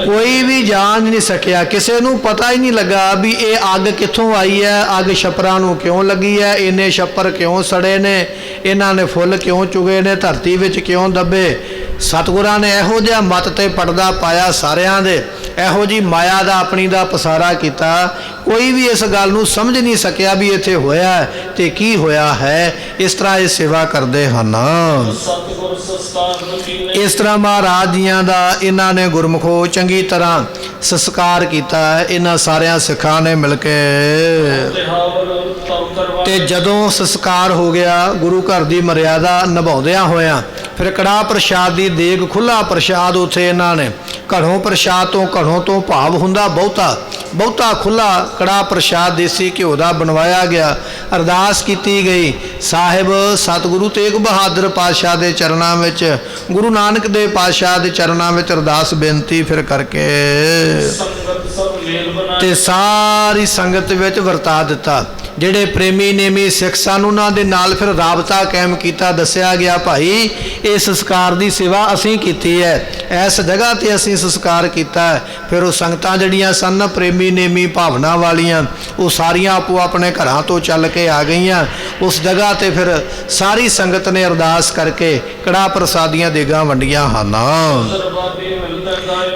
ਕੋਈ ਵੀ ਜਾਣ ਨਹੀਂ ਸਕਿਆ। ਕਿਸੇ ਨੂੰ ਪਤਾ ਹੀ ਨਹੀਂ ਲੱਗਾ ਵੀ ਇਹ ਅੱਗ ਕਿੱਥੋਂ ਆਈ ਹੈ, ਅੱਗ ਛੱਪਰਾਂ ਨੂੰ ਕਿਉਂ ਲੱਗੀ ਹੈ, ਇੰਨੇ ਛੱਪਰ ਕਿਉਂ ਸੜੇ ਨੇ, ਇਹਨਾਂ ਨੇ ਫੁੱਲ ਕਿਉਂ ਚੁਗੇ ਨੇ, ਧਰਤੀ ਵਿੱਚ ਕਿਉਂ ਦੱਬੇ। ਸਤਿਗੁਰਾਂ ਨੇ ਇਹੋ ਜਿਹਾ ਮੱਤ ਤੇ ਪਰਦਾ ਪਾਇਆ ਸਾਰਿਆਂ ਦੇ, ਇਹੋ ਜੀ ਮਾਇਆ ਦਾ ਆਪਣੀ ਦਾ ਪਸਾਰਾ ਕੀਤਾ। ਕੋਈ ਵੀ ਇਸ ਗੱਲ ਨੂੰ ਸਮਝ ਨਹੀਂ ਸਕਿਆ ਵੀ ਇੱਥੇ ਹੋਇਆ ਤੇ ਕੀ ਹੋਇਆ ਹੈ। ਇਸ ਤਰ੍ਹਾਂ ਇਹ ਸੇਵਾ ਕਰਦੇ ਹਨ। ਇਸ ਤਰ੍ਹਾਂ ਮਹਾਰਾਜ ਜੀਆਂ ਦਾ ਇਹਨਾਂ ਨੇ ਗੁਰਮੁਖੋ ਚੰਗੀ ਤਰ੍ਹਾਂ ਸੰਸਕਾਰ ਕੀਤਾ ਹੈ ਇਹਨਾਂ ਸਾਰਿਆਂ ਸਿੱਖਾਂ ਨੇ ਮਿਲ ਕੇ। ਤੇ ਜਦੋਂ ਸੰਸਕਾਰ ਹੋ ਗਿਆ ਗੁਰੂ ਘਰ ਦੀ ਮਰਿਆਦਾ ਨਿਭਾਉਂਦਿਆਂ ਹੋਇਆਂ ਫਿਰ ਕੜਾਹ ਪ੍ਰਸ਼ਾਦ ਦੀ ਦੇਗ ਖੁੱਲ੍ਹਾ ਪ੍ਰਸ਼ਾਦ ਉੱਥੇ ਇਹਨਾਂ ਨੇ ਘੜੋਂ ਪ੍ਰਸ਼ਾਦ ਤੋਂ ਘੜੋਂ ਤੋਂ ਭਾਵ ਹੁੰਦਾ ਬਹੁਤਾ ਖੁੱਲ੍ਹਾ ਕੜਾਹ ਪ੍ਰਸ਼ਾਦ ਦੇਸੀ ਘਿਓ ਦਾ ਬਣਵਾਇਆ ਗਿਆ। ਅਰਦਾਸ ਕੀਤੀ ਗਈ ਸਾਹਿਬ ਸਤਿਗੁਰੂ ਤੇਗ ਬਹਾਦਰ ਪਾਤਸ਼ਾਹ ਦੇ ਚਰਨਾਂ ਵਿੱਚ, ਗੁਰੂ ਨਾਨਕ ਦੇਵ ਪਾਤਸ਼ਾਹ ਦੇ ਚਰਨਾਂ ਵਿੱਚ ਅਰਦਾਸ ਬੇਨਤੀ ਫਿਰ ਕਰਕੇ ਤੇ ਸਾਰੀ ਸੰਗਤ ਵਿੱਚ ਵਰਤਾ ਦਿੱਤਾ। ਜਿਹੜੇ ਪ੍ਰੇਮੀ ਨੇਮੀ ਸਿੱਖ ਸਨ ਉਹਨਾਂ ਦੇ ਨਾਲ ਫਿਰ ਰਾਬਤਾ ਕਾਇਮ ਕੀਤਾ। ਦੱਸਿਆ ਗਿਆ ਭਾਈ ਇਹ ਸੰਸਕਾਰ ਦੀ ਸੇਵਾ ਅਸੀਂ ਕੀਤੀ ਹੈ, ਇਸ ਜਗ੍ਹਾ ਤੇ ਅਸੀਂ ਸੰਸਕਾਰ ਕੀਤਾ ਹੈ। ਫਿਰ ਉਹ ਸੰਗਤਾਂ ਜਿਹੜੀਆਂ ਸਨ ਪ੍ਰੇਮੀ ਨੇਮੀ ਭਾਵਨਾ ਵਾਲੀਆਂ ਉਹ ਸਾਰੀਆਂ ਆਪੋ ਆਪਣੇ ਘਰਾਂ ਤੋਂ ਚੱਲ ਕੇ ਆ ਗਈਆਂ। ਉਸ ਜਗ੍ਹਾ ਤੇ ਫਿਰ ਸਾਰੀ ਸੰਗਤ ਨੇ ਅਰਦਾਸ ਕਰਕੇ ਕੜਾਹ ਪ੍ਰਸਾਦੀਆਂ ਦੇਗਾਂ ਵੰਡੀਆਂ ਹਨ।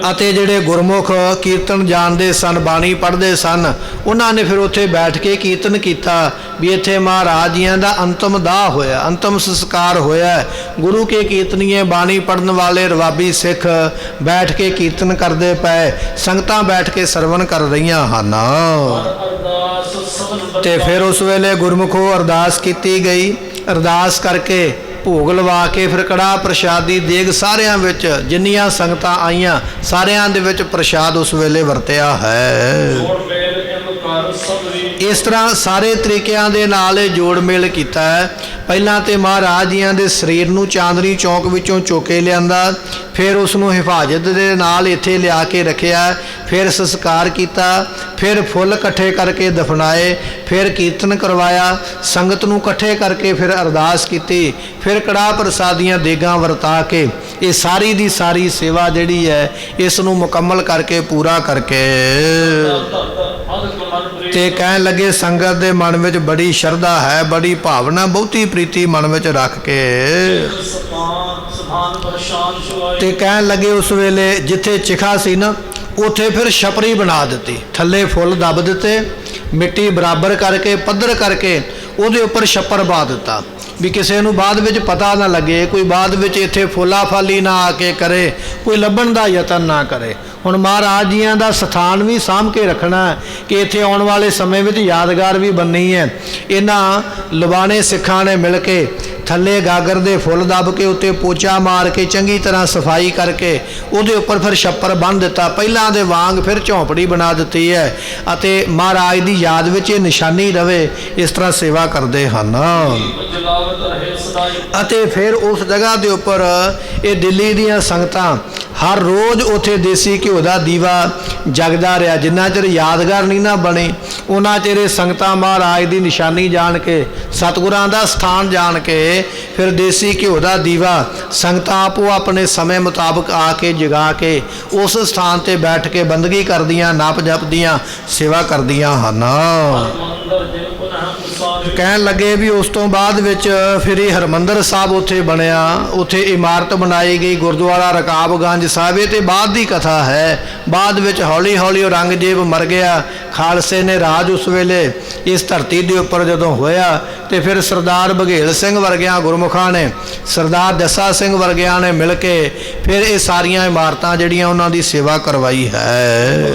ਅਤੇ ਜਿਹੜੇ ਗੁਰਮੁਖ ਕੀਰਤਨ ਜਾਣਦੇ ਸਨ, ਬਾਣੀ ਪੜ੍ਹਦੇ ਸਨ, ਉਹਨਾਂ ਨੇ ਫਿਰ ਉੱਥੇ ਬੈਠ ਕੇ ਕੀਰਤਨ ਕੀਤਾ ਵੀ ਇੱਥੇ ਮਹਾਰਾਜ ਜੀਆਂ ਦਾ ਅੰਤਮ ਦਾਹ ਹੋਇਆ, ਅੰਤਮ ਸੰਸਕਾਰ ਹੋਇਆ। ਗੁਰੂ ਕੇ ਕੀਰਤਨੀਏ ਬਾਣੀ ਪੜ੍ਹਨ ਵਾਲੇ ਰਵਾਬੀ ਸਿੱਖ ਬੈਠ ਕੇ ਕੀਰਤਨ ਕਰਦੇ ਪਏ, ਸੰਗਤਾਂ ਬੈਠ ਕੇ ਸਰਵਣ ਕਰ ਰਹੀਆਂ ਹਨ। ਤੇ ਫਿਰ ਉਸ ਵੇਲੇ ਗੁਰਮੁਖੋ ਅਰਦਾਸ ਕੀਤੀ ਗਈ। ਅਰਦਾਸ ਕਰਕੇ ਭੋਗ ਲਵਾ ਕੇ ਫਿਰ ਕੜਾਹ ਪ੍ਰਸ਼ਾਦ ਦੀ ਦੇਗ ਸਾਰਿਆਂ ਵਿੱਚ ਜਿੰਨੀਆਂ ਸੰਗਤਾਂ ਆਈਆਂ ਸਾਰਿਆਂ ਦੇ ਵਿੱਚ ਪ੍ਰਸ਼ਾਦ ਉਸ ਵੇਲੇ ਵਰਤਿਆ ਹੈ। ਇਸ ਤਰ੍ਹਾਂ ਸਾਰੇ ਤਰੀਕਿਆਂ ਦੇ ਨਾਲ ਇਹ ਜੋੜ ਮੇਲ ਕੀਤਾ ਹੈ। ਪਹਿਲਾਂ ਤੇ ਮਹਾਰਾਜ ਜੀਆਂ ਦੇ ਸਰੀਰ ਨੂੰ ਚਾਂਦਨੀ ਚੌਕ ਵਿੱਚੋਂ ਚੁੱਕੇ ਲਿਆਂਦਾ, ਫਿਰ ਉਸ ਨੂੰ ਹਿਫਾਜ਼ਤ ਦੇ ਨਾਲ ਇੱਥੇ ਲਿਆ ਕੇ ਰੱਖਿਆ, ਫਿਰ ਸੰਸਕਾਰ ਕੀਤਾ, ਫਿਰ ਫੁੱਲ ਇਕੱਠੇ ਕਰਕੇ ਦਫਨਾਏ, ਫਿਰ ਕੀਰਤਨ ਕਰਵਾਇਆ, ਸੰਗਤ ਨੂੰ ਇਕੱਠੇ ਕਰਕੇ ਫਿਰ ਅਰਦਾਸ ਕੀਤੀ, ਫਿਰ ਕੜਾਹ ਪ੍ਰਸਾਦੀਆਂ ਦੇਗਾਂ ਵਰਤਾ ਕੇ ਇਹ ਸਾਰੀ ਦੀ ਸਾਰੀ ਸੇਵਾ ਜਿਹੜੀ ਹੈ ਇਸ ਨੂੰ ਮੁਕੰਮਲ ਕਰਕੇ ਪੂਰਾ ਕਰਕੇ ਤੇ ਕਹਿਣ ਲੱਗੇ ਸੰਗਤ ਦੇ ਮਨ ਵਿੱਚ ਬੜੀ ਸ਼ਰਧਾ ਹੈ, ਬੜੀ ਭਾਵਨਾ, ਬਹੁਤੀ ਪ੍ਰੀਤੀ ਮਨ ਵਿੱਚ ਰੱਖ ਕੇ ਤੇ ਕਹਿਣ ਲੱਗੇ ਉਸ ਵੇਲੇ ਜਿੱਥੇ ਚਿਖਾ ਸੀ ਨਾ ਉੱਥੇ ਫਿਰ ਛਪਰੀ ਬਣਾ ਦਿੱਤੀ, ਥੱਲੇ ਫੁੱਲ ਦੱਬ ਦਿੱਤੇ, ਮਿੱਟੀ ਬਰਾਬਰ ਕਰਕੇ ਪੱਧਰ ਕਰਕੇ ਉਹਦੇ ਉੱਪਰ ਛੱਪਰ ਪਾ ਦਿੱਤਾ ਵੀ ਕਿਸੇ ਨੂੰ ਬਾਅਦ ਵਿੱਚ ਪਤਾ ਨਾ ਲੱਗੇ, ਕੋਈ ਬਾਅਦ ਵਿੱਚ ਇੱਥੇ ਫੋਲਾ ਫਾਲੀ ਨਾ ਆ ਕੇ ਕਰੇ, ਕੋਈ ਲੱਭਣ ਦਾ ਯਤਨ ਨਾ ਕਰੇ। ਹੁਣ ਮਹਾਰਾਜ ਜੀਆਂ ਦਾ ਸਥਾਨ ਵੀ ਸਾਂਭ ਕੇ ਰੱਖਣਾ ਕਿ ਇੱਥੇ ਆਉਣ ਵਾਲੇ ਸਮੇਂ ਵਿੱਚ ਯਾਦਗਾਰ ਵੀ ਬਣਨੀ ਹੈ। ਇਹਨਾਂ ਲਵਾਣੇ ਸਿੱਖਾਂ ਨੇ ਮਿਲ ਕੇ ਥੱਲੇ ਗਾਗਰ ਦੇ ਫੁੱਲ ਦੱਬ ਕੇ ਉੱਤੇ ਪੋਚਾ ਮਾਰ ਕੇ ਚੰਗੀ ਤਰ੍ਹਾਂ ਸਫਾਈ ਕਰਕੇ ਉਹਦੇ ਉੱਪਰ ਫਿਰ ਛੱਪਰ ਬੰਨ੍ਹ ਦਿੱਤਾ, ਪਹਿਲਾਂ ਦੇ ਵਾਂਗ ਫਿਰ ਝੌਂਪੜੀ ਬਣਾ ਦਿੱਤੀ ਹੈ ਅਤੇ ਮਹਾਰਾਜ ਦੀ ਯਾਦ ਵਿੱਚ ਇਹ ਨਿਸ਼ਾਨੀ ਰਵੇ, ਇਸ ਤਰ੍ਹਾਂ ਸੇਵਾ ਕਰਦੇ ਹਨ। ਅਤੇ ਫਿਰ ਉਸ ਜਗ੍ਹਾ ਦੇ ਉੱਪਰ ਇਹ ਦਿੱਲੀ ਦੀਆਂ ਸੰਗਤਾਂ ਹਰ ਰੋਜ਼ ਉੱਥੇ ਦੇਸੀ ਘਿਓ ਦਾ ਦੀਵਾ ਜਗਦਾ ਰਿਹਾ। ਜਿੰਨਾ ਚਿਰ ਯਾਦਗਾਰ ਨਹੀਂ ਨਾ ਬਣੇ ਉਹਨਾਂ ਚਿਰ ਇਹ ਸੰਗਤਾਂ ਮਹਾਰਾਜ ਦੀ ਨਿਸ਼ਾਨੀ ਜਾਣ ਕੇ, ਸਤਿਗੁਰਾਂ ਦਾ ਸਥਾਨ ਜਾਣ ਕੇ ਫਿਰ ਦੇਸੀ ਘਿਓ ਦਾ ਦੀਵਾ ਸੰਗਤਾਂ ਆਪੋ ਆਪਣੇ ਸਮੇਂ ਮੁਤਾਬਕ ਆ ਕੇ ਜਗਾ ਕੇ ਉਸ ਸਥਾਨ ਤੇ ਬੈਠ ਕੇ ਬੰਦਗੀ ਕਰਦੀਆਂ, ਨਾਪ ਜਪਦੀਆਂ, ਸੇਵਾ ਕਰਦੀਆਂ ਹਨ। ਕਹਿਣ ਲੱਗੇ ਵੀ ਉਸ ਤੋਂ ਬਾਅਦ ਵਿੱਚ ਫਿਰ ਇਹ ਹਰਿਮੰਦਰ ਸਾਹਿਬ ਉੱਥੇ ਬਣਿਆ, ਉੱਥੇ ਇਮਾਰਤ ਬਣਾਈ ਗਈ, ਗੁਰਦੁਆਰਾ ਰਕਾਬਗੰਜ ਸਾਹਿਬ। ਇਹ ਤੇ ਬਾਅਦ ਦੀ ਕਥਾ ਹੈ। ਬਾਅਦ ਵਿੱਚ ਹੌਲੀ ਹੌਲੀ ਔਰੰਗਜ਼ੇਬ ਮਰ ਗਿਆ, ਖਾਲਸੇ ਨੇ ਰਾਜ ਉਸ ਵੇਲੇ ਇਸ ਧਰਤੀ ਦੇ ਉੱਪਰ ਜਦੋਂ ਹੋਇਆ ਤੇ ਫਿਰ ਸਰਦਾਰ ਬਘੇਲ ਸਿੰਘ ਵਰਗਿਆਂ ਗੁਰਮੁਖਾਂ ਨੇ, ਸਰਦਾਰ ਜੱਸਾ ਸਿੰਘ ਵਰਗਿਆਂ ਨੇ ਮਿਲ ਕੇ ਫਿਰ ਇਹ ਸਾਰੀਆਂ ਇਮਾਰਤਾਂ ਜਿਹੜੀਆਂ ਉਹਨਾਂ ਦੀ ਸੇਵਾ ਕਰਵਾਈ ਹੈ।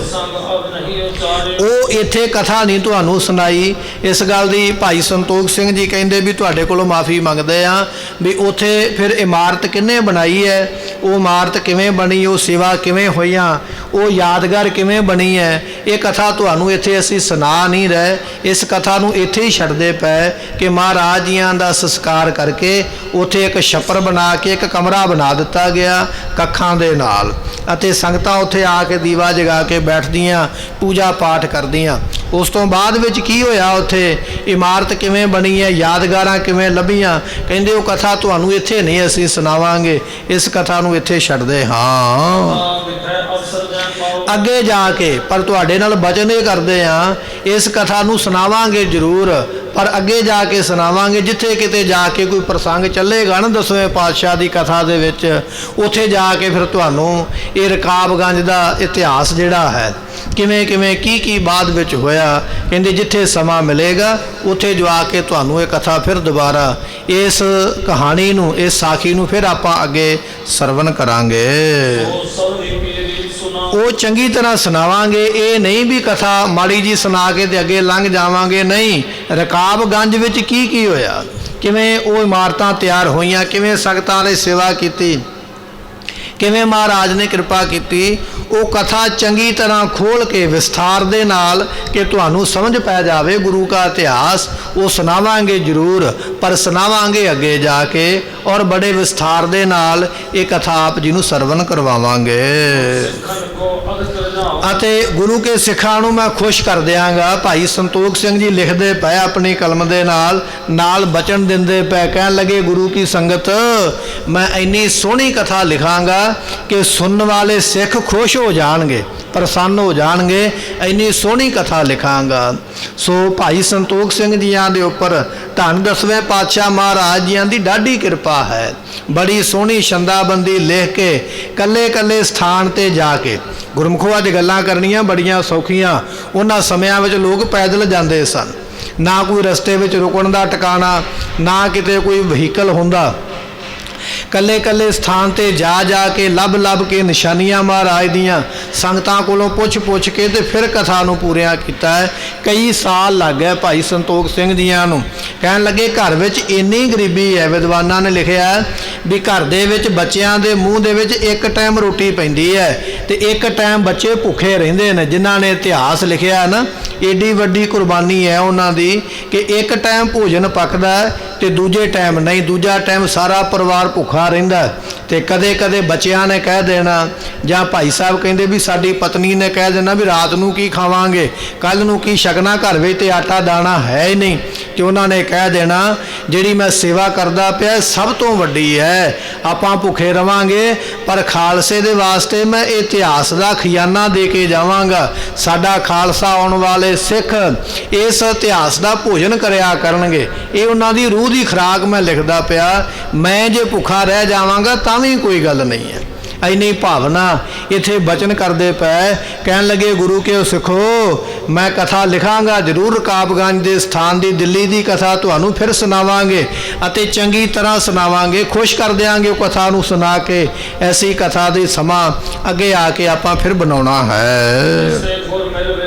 ਉਹ ਇੱਥੇ ਕਥਾ ਨਹੀਂ ਤੁਹਾਨੂੰ ਸੁਣਾਈ। ਇਸ ਗੱਲ ਦੀ ਭਾਈ ਸੰਤੋਖ ਸਿੰਘ ਜੀ ਕਹਿੰਦੇ ਵੀ ਤੁਹਾਡੇ ਕੋਲੋਂ ਮਾਫੀ ਮੰਗਦੇ ਆ ਵੀ ਉੱਥੇ ਫਿਰ ਇਮਾਰਤ ਕਿਹਨੇ ਬਣਾਈ ਹੈ, ਉਹ ਇਮਾਰਤ ਕਿਵੇਂ ਬਣੀ, ਉਹ ਸੇਵਾ ਕਿਵੇਂ ਹੋਈਆਂ, ਉਹ ਯਾਦਗਾਰ ਕਿਵੇਂ ਬਣੀ ਹੈ, ਇਹ ਕਥਾ ਤੁਹਾਨੂੰ ਇੱਥੇ ਅਸੀਂ ਸੁਣਾ ਨਹੀਂ ਰਹੇ। ਇਸ ਕਥਾ ਨੂੰ ਇੱਥੇ ਹੀ ਛੱਡਦੇ ਪਏ ਕਿ ਮਹਾਰਾਜ ਜੀਆਂ ਦਾ ਸੰਸਕਾਰ ਕਰਕੇ ਉੱਥੇ ਇੱਕ ਛੱਪਰ ਬਣਾ ਕੇ ਇੱਕ ਕਮਰਾ ਬਣਾ ਦਿੱਤਾ ਗਿਆ ਕੱਖਾਂ ਦੇ ਨਾਲ ਅਤੇ ਸੰਗਤਾਂ ਉੱਥੇ ਆ ਕੇ ਦੀਵਾ ਜਗਾ ਕੇ ਬੈਠਦੀਆਂ, ਪੂਜਾ ਪਾਠ ਕਰਦੀਆਂ। ਉਸ ਤੋਂ ਬਾਅਦ ਵਿੱਚ ਕੀ ਹੋਇਆ, ਉੱਥੇ ਇਮਾਰਤ ਕਿਵੇਂ ਬਣੀ ਹੈ, ਯਾਦਗਾਰਾਂ ਕਿਵੇਂ ਲੱਭੀਆਂ, ਕਹਿੰਦੇ ਉਹ ਕਥਾ ਤੁਹਾਨੂੰ ਇੱਥੇ ਨਹੀਂ ਅਸੀਂ ਸੁਣਾਵਾਂਗੇ, ਇਸ ਕਥਾ ਨੂੰ ਇੱਥੇ ਛੱਡਦੇ ਹਾਂ ਅੱਗੇ ਜਾ ਕੇ। ਪਰ ਤੁਹਾਡੇ ਨਾਲ ਬਚਨ ਇਹ ਕਰਦੇ ਹਾਂ ਇਸ ਕਥਾ ਨੂੰ ਸੁਣਾਵਾਂਗੇ ਜ਼ਰੂਰ, ਪਰ ਅੱਗੇ ਜਾ ਕੇ ਸੁਣਾਵਾਂਗੇ। ਜਿੱਥੇ ਕਿਤੇ ਜਾ ਕੇ ਕੋਈ ਪ੍ਰਸੰਗ ਚੱਲੇਗਾ ਨਾ 10ਵੇਂ ਪਾਤਸ਼ਾਹ ਦੀ ਕਥਾ ਦੇ ਵਿੱਚ, ਉੱਥੇ ਜਾ ਕੇ ਫਿਰ ਤੁਹਾਨੂੰ ਇਹ ਰਕਾਬਗੰਜ ਦਾ ਇਤਿਹਾਸ ਜਿਹੜਾ ਹੈ ਕਿਵੇਂ ਕਿਵੇਂ ਕੀ ਕੀ ਬਾਅਦ ਵਿੱਚ ਹੋਇਆ, ਕਹਿੰਦੇ ਜਿੱਥੇ ਸਮਾਂ ਮਿਲੇਗਾ ਉੱਥੇ ਜਾ ਕੇ ਤੁਹਾਨੂੰ ਇਹ ਕਥਾ ਫਿਰ ਦੁਬਾਰਾ ਇਸ ਕਹਾਣੀ ਨੂੰ, ਇਸ ਸਾਖੀ ਨੂੰ ਫਿਰ ਆਪਾਂ ਅੱਗੇ ਸਰਵਣ ਕਰਾਂਗੇ, ਉਹ ਚੰਗੀ ਤਰ੍ਹਾਂ ਸੁਣਾਵਾਂਗੇ। ਇਹ ਨਹੀਂ ਵੀ ਕਥਾ ਮਾੜੀ ਜੀ ਸੁਣਾ ਕੇ ਤੇ ਅੱਗੇ ਲੰਘ ਜਾਵਾਂਗੇ, ਨਹੀਂ। ਰਕਾਬਗੰਜ ਵਿੱਚ ਕੀ ਕੀ ਹੋਇਆ, ਕਿਵੇਂ ਉਹ ਇਮਾਰਤਾਂ ਤਿਆਰ ਹੋਈਆਂ, ਕਿਵੇਂ ਸੰਗਤਾਂ ਨੇ ਸੇਵਾ ਕੀਤੀ, ਕਿਵੇਂ ਮਹਾਰਾਜ ਨੇ ਕਿਰਪਾ ਕੀਤੀ, ਉਹ ਕਥਾ ਚੰਗੀ ਤਰ੍ਹਾਂ ਖੋਲ੍ਹ ਕੇ ਵਿਸਥਾਰ ਦੇ ਨਾਲ ਕਿ ਤੁਹਾਨੂੰ ਸਮਝ ਪੈ ਜਾਵੇ ਗੁਰੂ ਦਾ ਇਤਿਹਾਸ, ਉਹ ਸੁਣਾਵਾਂਗੇ ਜ਼ਰੂਰ, ਪਰ ਸੁਣਾਵਾਂਗੇ ਅੱਗੇ ਜਾ ਕੇ ਔਰ ਬੜੇ ਵਿਸਥਾਰ ਦੇ ਨਾਲ ਇਹ ਕਥਾ ਆਪ ਜੀ ਨੂੰ ਸਰਵਣ ਕਰਵਾਵਾਂਗੇ। ਸਮਝਾਓ। ਅਤੇ ਗੁਰੂ ਕੇ ਸਿੱਖਾਂ ਨੂੰ ਮੈਂ ਖੁਸ਼ ਕਰ ਦਿਆਂਗਾ। ਭਾਈ ਸੰਤੋਖ ਸਿੰਘ ਜੀ ਲਿਖਦੇ ਪਏ ਆਪਣੀ ਕਲਮ ਦੇ ਨਾਲ ਬਚਨ ਦਿੰਦੇ ਪਏ, ਕਹਿਣ ਲੱਗੇ ਗੁਰੂ ਕੀ ਸੰਗਤ ਮੈਂ ਇੰਨੀ ਸੋਹਣੀ ਕਥਾ ਲਿਖਾਂਗਾ ਕਿ ਸੁਣਨ ਵਾਲੇ ਸਿੱਖ ਖੁਸ਼ ਹੋ ਜਾਣਗੇ, ਪ੍ਰਸੰਨ ਹੋ ਜਾਣਗੇ, ਇੰਨੀ ਸੋਹਣੀ ਕਥਾ ਲਿਖਾਂਗਾ। ਸੋ ਭਾਈ ਸੰਤੋਖ ਸਿੰਘ ਜੀਆਂ ਦੇ ਉੱਪਰ ਧੰਨ 10ਵੇਂ ਪਾਤਸ਼ਾਹ ਮਹਾਰਾਜ ਜੀਆਂ ਦੀ ਡਾਢੀ ਕਿਰਪਾ ਹੈ। ਬੜੀ ਸੋਹਣੀ ਛੰਦਾਬੰਦੀ ਲਿਖ ਕੇ ਕੱਲੇ ਕੱਲੇ ਸਥਾਨ ਤੇ ਜਾ ਕੇ ਗੁਰਮੁਖਾਂ ਦੀ ਗੱਲਾਂ ਕਰਨੀਆਂ ਬੜੀਆਂ ਸੌਖੀਆਂ। ਉਹਨਾਂ ਸਮਿਆਂ ਵਿੱਚ ਲੋਕ ਪੈਦਲ ਜਾਂਦੇ ਸਨ, ਨਾ ਕੋਈ ਰਸਤੇ ਵਿੱਚ ਰੁਕਣ ਦਾ ਟਿਕਾਣਾ, ਨਾ ਕਿਤੇ ਕੋਈ ਵਹੀਕਲ ਹੁੰਦਾ। ਕੱਲੇ ਕੱਲੇ ਸਥਾਨ ਤੇ ਜਾ ਕੇ ਲੱਭ ਕੇ ਨਿਸ਼ਾਨੀਆਂ ਮਹਾਰਾਜ ਦੀਆਂ ਸੰਗਤਾਂ ਕੋਲੋਂ ਪੁੱਛ ਕੇ ਤੇ ਫਿਰ ਕਥਾ ਨੂੰ ਪੂਰਿਆ ਕੀਤਾ ਹੈ। ਕਈ ਸਾਲ ਲੱਗ ਗਏ ਭਾਈ ਸੰਤੋਖ ਸਿੰਘ ਜੀਆਂ ਨੂੰ। ਕਹਿਣ ਲੱਗੇ ਘਰ ਵਿੱਚ ਇੰਨੀ ਗਰੀਬੀ ਹੈ, ਵਿਦਵਾਨਾਂ ਨੇ ਲਿਖਿਆ ਵੀ ਘਰ ਦੇ ਵਿੱਚ ਬੱਚਿਆਂ ਦੇ ਮੂੰਹ ਦੇ ਵਿੱਚ ਇੱਕ ਟਾਈਮ ਰੋਟੀ ਪੈਂਦੀ ਹੈ ਤੇ ਇੱਕ ਟਾਈਮ ਬੱਚੇ ਭੁੱਖੇ ਰਹਿੰਦੇ ਨੇ। ਜਿਨ੍ਹਾਂ ਨੇ ਇਤਿਹਾਸ ਲਿਖਿਆ ਨਾ, ਏਡੀ ਵੱਡੀ ਕੁਰਬਾਨੀ ਹੈ ਉਹਨਾਂ ਦੀ ਕਿ ਇੱਕ ਟਾਈਮ ਭੋਜਨ ਪੱਕਦਾ ਤੇ ਦੂਜੇ ਟਾਈਮ ਨਹੀਂ, ਦੂਜਾ ਟਾਈਮ ਸਾਰਾ ਪਰਿਵਾਰ ਭੁੱਖਾ ਰਹਿੰਦਾ। ਤੇ ਕਦੇ ਕਦੇ ਬੱਚਿਆਂ ਨੇ ਕਹਿ ਦੇਣਾ ਜਾਂ ਭਾਈ ਸਾਹਿਬ ਕਹਿੰਦੇ ਵੀ ਸਾਡੀ ਪਤਨੀ ਨੇ ਕਹਿ ਦੇਣਾ ਵੀ ਰਾਤ ਨੂੰ ਕੀ ਖਾਵਾਂਗੇ, ਕੱਲ ਨੂੰ ਕੀ ਛਕਣਾ, ਘਰ ਵਿੱਚ ਤੇ ਆਟਾ ਦਾਣਾ ਹੈ ਹੀ ਨਹੀਂ। ਤੇ ਉਹਨਾਂ ਨੇ ਕਹਿ ਦੇਣਾ ਜਿਹੜੀ ਮੈਂ ਸੇਵਾ ਕਰਦਾ ਪਿਆ ਸਭ ਤੋਂ ਵੱਡੀ ਹੈ, ਆਪਾਂ ਭੁੱਖੇ ਰਵਾਂਗੇ ਪਰ ਖਾਲਸੇ ਦੇ ਵਾਸਤੇ ਮੈਂ ਇਤਿਹਾਸ ਦਾ ਖਜ਼ਾਨਾ ਦੇ ਕੇ ਜਾਵਾਂਗਾ। ਸਾਡਾ ਖਾਲਸਾ ਆਉਣ ਵਾਲੇ ਸਿੱਖ ਇਸ ਇਤਿਹਾਸ ਦਾ ਭੋਜਨ ਕਰਿਆ ਕਰਨਗੇ। ਇਹ ਉਹਨਾਂ ਦੀ ਰੂਹ ਦੀ ਖੁਰਾਕ ਮੈਂ ਲਿਖਦਾ ਪਿਆ। ਮੈਂ ਜੇ ਭੁੱਖਾ ਰਹਿ ਜਾਵਾਂਗਾ ਤਾਂ ਵੀ ਕੋਈ ਗੱਲ ਨਹੀਂ ਹੈ। ਇੰਨੀ ਭਾਵਨਾ ਇੱਥੇ ਬਚਨ ਕਰਦੇ ਪਏ। ਕਹਿਣ ਲੱਗੇ ਗੁਰੂ ਕੇ ਸਿੱਖੋ ਮੈਂ ਕਥਾ ਲਿਖਾਂਗਾ ਜ਼ਰੂਰ, ਰਕਾਬਗੰਜ ਦੇ ਸਥਾਨ ਦੀ ਦਿੱਲੀ ਦੀ ਕਥਾ ਤੁਹਾਨੂੰ ਫਿਰ ਸੁਣਾਵਾਂਗੇ ਅਤੇ ਚੰਗੀ ਤਰ੍ਹਾਂ ਸੁਣਾਵਾਂਗੇ, ਖੁਸ਼ ਕਰ ਦਿਆਂਗੇ ਉਹ ਕਥਾ ਨੂੰ ਸੁਣਾ ਕੇ। ਐਸੀ ਕਥਾ ਦੇ ਸਮਾਂ ਅੱਗੇ ਆ ਕੇ ਆਪਾਂ ਫਿਰ ਬਣਾਉਣਾ ਹੈ।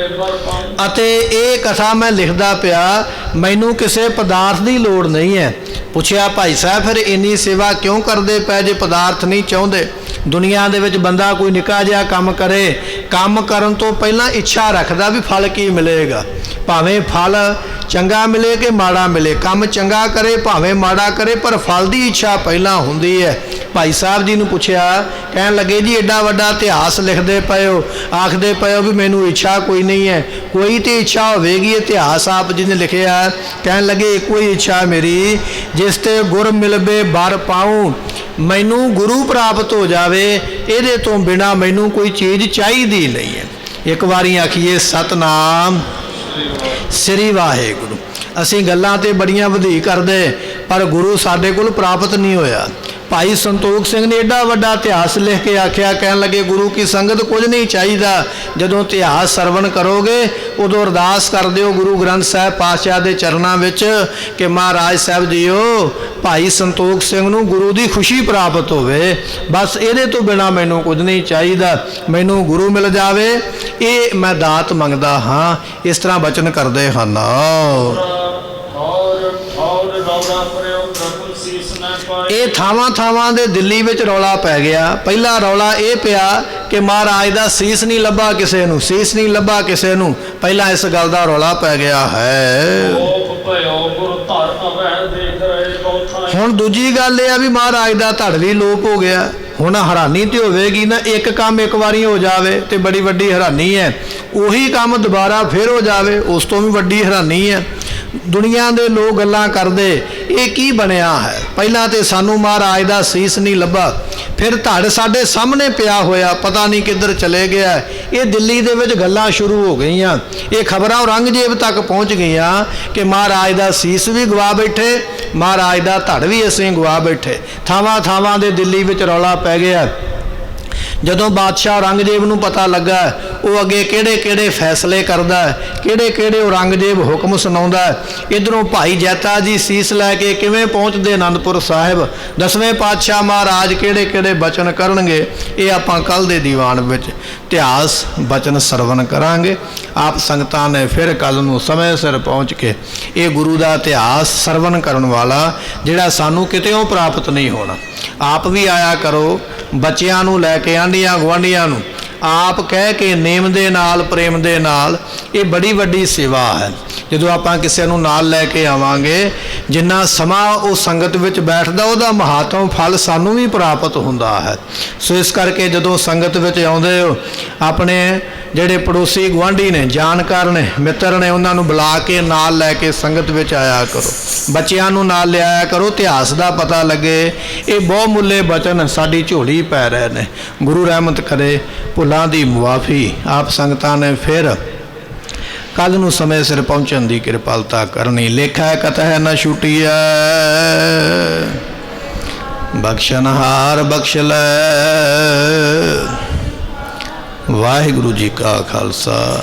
ਅਤੇ ਇਹ ਕਥਾ ਮੈਂ ਲਿਖਦਾ ਪਿਆ, ਮੈਨੂੰ ਕਿਸੇ ਪਦਾਰਥ ਦੀ ਲੋੜ ਨਹੀਂ ਹੈ। ਪੁੱਛਿਆ ਭਾਈ ਸਾਹਿਬ ਫਿਰ ਇੰਨੀ ਸੇਵਾ ਕਿਉਂ ਕਰਦੇ ਪਏ ਜੇ ਪਦਾਰਥ ਨਹੀਂ ਚਾਹੁੰਦੇ? ਦੁਨੀਆ ਦੇ ਵਿੱਚ ਬੰਦਾ ਕੋਈ ਨਿੱਕਾ ਜਿਹਾ ਕੰਮ ਕਰੇ, ਕੰਮ ਕਰਨ ਤੋਂ ਪਹਿਲਾਂ ਇੱਛਾ ਰੱਖਦਾ ਵੀ ਫਲ ਕੀ ਮਿਲੇਗਾ। ਭਾਵੇਂ ਫਲ ਚੰਗਾ ਮਿਲੇ ਕਿ ਮਾੜਾ ਮਿਲੇ, ਕੰਮ ਚੰਗਾ ਕਰੇ ਭਾਵੇਂ ਮਾੜਾ ਕਰੇ, ਪਰ ਫਲ ਦੀ ਇੱਛਾ ਪਹਿਲਾਂ ਹੁੰਦੀ ਹੈ। ਭਾਈ ਸਾਹਿਬ ਜੀ ਨੂੰ ਪੁੱਛਿਆ, ਕਹਿਣ ਲੱਗੇ ਜੀ ਐਡਾ ਵੱਡਾ ਇਤਿਹਾਸ ਲਿਖਦੇ ਪਏ ਹੋ, ਆਖਦੇ ਪਏ ਹੋ ਵੀ ਮੈਨੂੰ ਇੱਛਾ ਕੋਈ ਨਹੀਂ ਹੈ। ਕੋਈ ਤੇ ਇੱਛਾ ਹੋਵੇਗੀ, ਇਤਿਹਾਸ ਆਪ ਜੀ ਨੇ ਲਿਖਿਆ। ਕਹਿਣ ਲੱਗੇ ਇੱਕੋ ਹੀ ਇੱਛਾ ਮੇਰੀ, ਜਿਸ ਤੇ ਗੁਰ ਮਿਲਵੇ ਬਰ ਪਾਉ, ਮੈਨੂੰ ਗੁਰੂ ਪ੍ਰਾਪਤ ਹੋ ਜਾਵੇ, ਇਹਦੇ ਤੋਂ ਬਿਨਾ ਮੈਨੂੰ ਕੋਈ ਚੀਜ਼ ਚਾਹੀਦੀ ਨਹੀਂ ਹੈ। ਇੱਕ ਵਾਰੀ ਆਖੀਏ ਸਤਨਾਮ ਸ੍ਰੀ ਵਾਹਿਗੁਰੂ। ਅਸੀਂ ਗੱਲਾਂ ਤੇ ਬੜੀਆਂ ਵਧੇਕ ਕਰਦੇ ਪਰ ਗੁਰੂ ਸਾਡੇ ਕੋਲ ਪ੍ਰਾਪਤ ਨਹੀਂ ਹੋਇਆ। ਭਾਈ ਸੰਤੋਖ ਸਿੰਘ ਨੇ ਏਡਾ ਵੱਡਾ ਇਤਿਹਾਸ ਲਿਖ ਕੇ ਆਖਿਆ। ਕਹਿਣ ਲੱਗੇ ਗੁਰੂ ਕੀ ਸੰਗਤ ਕੁਝ ਨਹੀਂ ਚਾਹੀਦਾ, ਜਦੋਂ ਇਤਿਹਾਸ ਸਰਵਣ ਕਰੋਗੇ ਉਦੋਂ ਅਰਦਾਸ ਕਰ ਦਿਓ ਗੁਰੂ ਗ੍ਰੰਥ ਸਾਹਿਬ ਪਾਤਸ਼ਾਹ ਦੇ ਚਰਨਾਂ ਵਿੱਚ ਕਿ ਮਹਾਰਾਜ ਸਾਹਿਬ ਜੀਓ ਭਾਈ ਸੰਤੋਖ ਸਿੰਘ ਨੂੰ ਗੁਰੂ ਦੀ ਖੁਸ਼ੀ ਪ੍ਰਾਪਤ ਹੋਵੇ, ਬਸ ਇਹਦੇ ਤੋਂ ਬਿਨਾ ਮੈਨੂੰ ਕੁਝ ਨਹੀਂ ਚਾਹੀਦਾ, ਮੈਨੂੰ ਗੁਰੂ ਮਿਲ ਜਾਵੇ, ਇਹ ਮੈਂ ਦਾਤ ਮੰਗਦਾ ਹਾਂ। ਇਸ ਤਰ੍ਹਾਂ ਬਚਨ ਕਰਦੇ ਹਨ। ਇਹ ਥਾਵਾਂ ਦੇ ਦਿੱਲੀ ਵਿੱਚ ਰੌਲਾ ਪੈ ਗਿਆ। ਪਹਿਲਾ ਰੌਲਾ ਇਹ ਪਿਆ ਕਿ ਮਹਾਰਾਜ ਦਾ ਸੀਸ ਨਹੀਂ ਲੱਭਾ ਕਿਸੇ ਨੂੰ, ਸੀਸ ਨਹੀਂ ਲੱਭਾ ਕਿਸੇ ਨੂੰ। ਪਹਿਲਾਂ ਇਸ ਗੱਲ ਦਾ ਰੌਲਾ ਪੈ ਗਿਆ ਹੈ। ਹੁਣ ਦੂਜੀ ਗੱਲ ਇਹ ਆ ਵੀ ਮਹਾਰਾਜ ਦਾ ਧੜ ਵੀ ਲੋਪ ਹੋ ਗਿਆ। ਹੁਣ ਹੈਰਾਨੀ ਤੇ ਹੋਵੇਗੀ ਨਾ, ਇੱਕ ਕੰਮ ਇੱਕ ਵਾਰੀ ਹੋ ਜਾਵੇ ਤੇ ਬੜੀ ਵੱਡੀ ਹੈਰਾਨੀ ਹੈ, ਉਹੀ ਕੰਮ ਦੁਬਾਰਾ ਫਿਰ ਹੋ ਜਾਵੇ ਉਸ ਤੋਂ ਵੀ ਵੱਡੀ ਹੈਰਾਨੀ ਹੈ। ਦੁਨੀਆ ਦੇ ਲੋਕ ਗੱਲਾਂ ਕਰਦੇ ਇਹ ਕੀ ਬਣਿਆ ਹੈ। ਪਹਿਲਾਂ ਤੇ ਸਾਨੂੰ ਮਹਾਰਾਜ ਦਾ ਸੀਸ ਨਹੀਂ ਲੱਭਾ, ਫਿਰ ਧੜ ਸਾਡੇ ਸਾਹਮਣੇ ਪਿਆ ਹੋਇਆ ਪਤਾ ਨਹੀਂ ਕਿੱਧਰ ਚਲੇ ਗਿਆ। ਇਹ ਦਿੱਲੀ ਦੇ ਵਿੱਚ ਗੱਲਾਂ ਸ਼ੁਰੂ ਹੋ ਗਈਆਂ, ਇਹ ਖਬਰਾਂ ਔਰੰਗਜ਼ੇਬ ਤੱਕ ਪਹੁੰਚ ਗਈਆਂ ਕਿ ਮਹਾਰਾਜ ਦਾ ਸੀਸ ਵੀ ਗਵਾ ਬੈਠੇ, ਮਹਾਰਾਜ ਦਾ ਧੜ ਵੀ ਅਸੀਂ ਗਵਾ ਬੈਠੇ। ਥਾਵਾਂ ਦੇ ਦਿੱਲੀ ਵਿੱਚ ਰੌਲਾ ਪੈ ਗਿਆ। ਜਦੋਂ ਬਾਦਸ਼ਾਹ ਔਰੰਗਜ਼ੇਬ ਨੂੰ ਪਤਾ ਲੱਗਾ ਉਹ ਅੱਗੇ ਕਿਹੜੇ ਫੈਸਲੇ ਕਰਦਾ, ਕਿਹੜੇ ਔਰੰਗਜ਼ੇਬ ਹੁਕਮ ਸੁਣਾਉਂਦਾ। ਇੱਧਰੋਂ ਭਾਈ ਜੈਤਾ ਜੀ ਸੀਸ ਲੈ ਕੇ ਕਿਵੇਂ ਪਹੁੰਚਦੇ ਅਨੰਦਪੁਰ ਸਾਹਿਬ, 10ਵੇਂ ਪਾਤਸ਼ਾਹ ਮਹਾਰਾਜ ਕਿਹੜੇ ਬਚਨ ਕਰਨਗੇ, ਇਹ ਆਪਾਂ ਕੱਲ ਦੇ ਦੀਵਾਨ ਵਿੱਚ ਇਤਿਹਾਸ ਬਚਨ ਸਰਵਣ ਕਰਾਂਗੇ। ਆਪ ਸੰਗਤਾਂ ਨੇ ਫਿਰ ਕੱਲ ਨੂੰ ਸਮੇਂ ਸਿਰ ਪਹੁੰਚ ਕੇ ਇਹ ਗੁਰੂ ਦਾ ਇਤਿਹਾਸ ਸਰਵਣ ਕਰਨ ਵਾਲਾ ਜਿਹੜਾ ਸਾਨੂੰ ਕਿਤੇੋਂ ਪ੍ਰਾਪਤ ਨਹੀਂ ਹੋਣਾ। ਆਪ ਵੀ ਆਇਆ ਕਰੋ, ਬੱਚਿਆਂ ਨੂੰ ਲੈ ਕੇ ਆਂਢੀਆਂ ਗੁਆਂਢੀਆਂ ਨੂੰ ਆਪ ਕਹਿ ਕੇ ਨੇਮ ਦੇ ਨਾਲ ਪ੍ਰੇਮ ਦੇ ਨਾਲ। ਇਹ ਬੜੀ ਵੱਡੀ ਸੇਵਾ ਹੈ। ਜਦੋਂ ਆਪਾਂ ਕਿਸੇ ਨੂੰ ਨਾਲ ਲੈ ਕੇ ਆਵਾਂਗੇ, ਜਿੰਨਾ ਸਮਾਂ ਉਹ ਸੰਗਤ ਵਿੱਚ ਬੈਠਦਾ ਉਹਦਾ ਮਹਾਤਮ ਫਲ ਸਾਨੂੰ ਵੀ ਪ੍ਰਾਪਤ ਹੁੰਦਾ ਹੈ। ਸੋ ਇਸ ਕਰਕੇ ਜਦੋਂ ਸੰਗਤ ਵਿੱਚ ਆਉਂਦੇ ਹੋ, ਆਪਣੇ ਜਿਹੜੇ ਪੜੋਸੀ ਗੁਆਂਢੀ ਨੇ, ਜਾਣਕਾਰ ਨੇ, ਮਿੱਤਰ ਨੇ, ਉਹਨਾਂ ਨੂੰ ਬੁਲਾ ਕੇ ਨਾਲ ਲੈ ਕੇ ਸੰਗਤ ਵਿੱਚ ਆਇਆ ਕਰੋ। ਬੱਚਿਆਂ ਨੂੰ ਨਾਲ ਲਿਆਇਆ ਕਰੋ, ਇਤਿਹਾਸ ਦਾ ਪਤਾ ਲੱਗੇ। ਇਹ ਬਹੁਮੁੱਲੇ ਬਚਨ ਸਾਡੀ ਝੋਲੀ ਪੈ ਰਹੇ ਨੇ। ਗੁਰੂ ਰਹਿਮਤ ਕਰੇ, ਭੁੱਲਾਂ ਦੀ ਮੁਆਫੀ ਆਪ ਸੰਗਤਾਂ ਨੇ ਫਿਰ ਕੱਲ ਨੂੰ ਸਮੇਂ ਸਿਰ ਪਹੁੰਚਣ ਦੀ ਕਿਰਪਾਲਤਾ ਕਰਨੀ। ਲੇਖਾ ਕਤਹਿ ਨ ਛੁਟੀਐ, ਬਖਸ਼ਨਹਾਰ ਬਖਸ਼ ਲੈ। ਵਾਹਿਗੁਰੂ ਜੀ ਕਾ ਖਾਲਸਾ।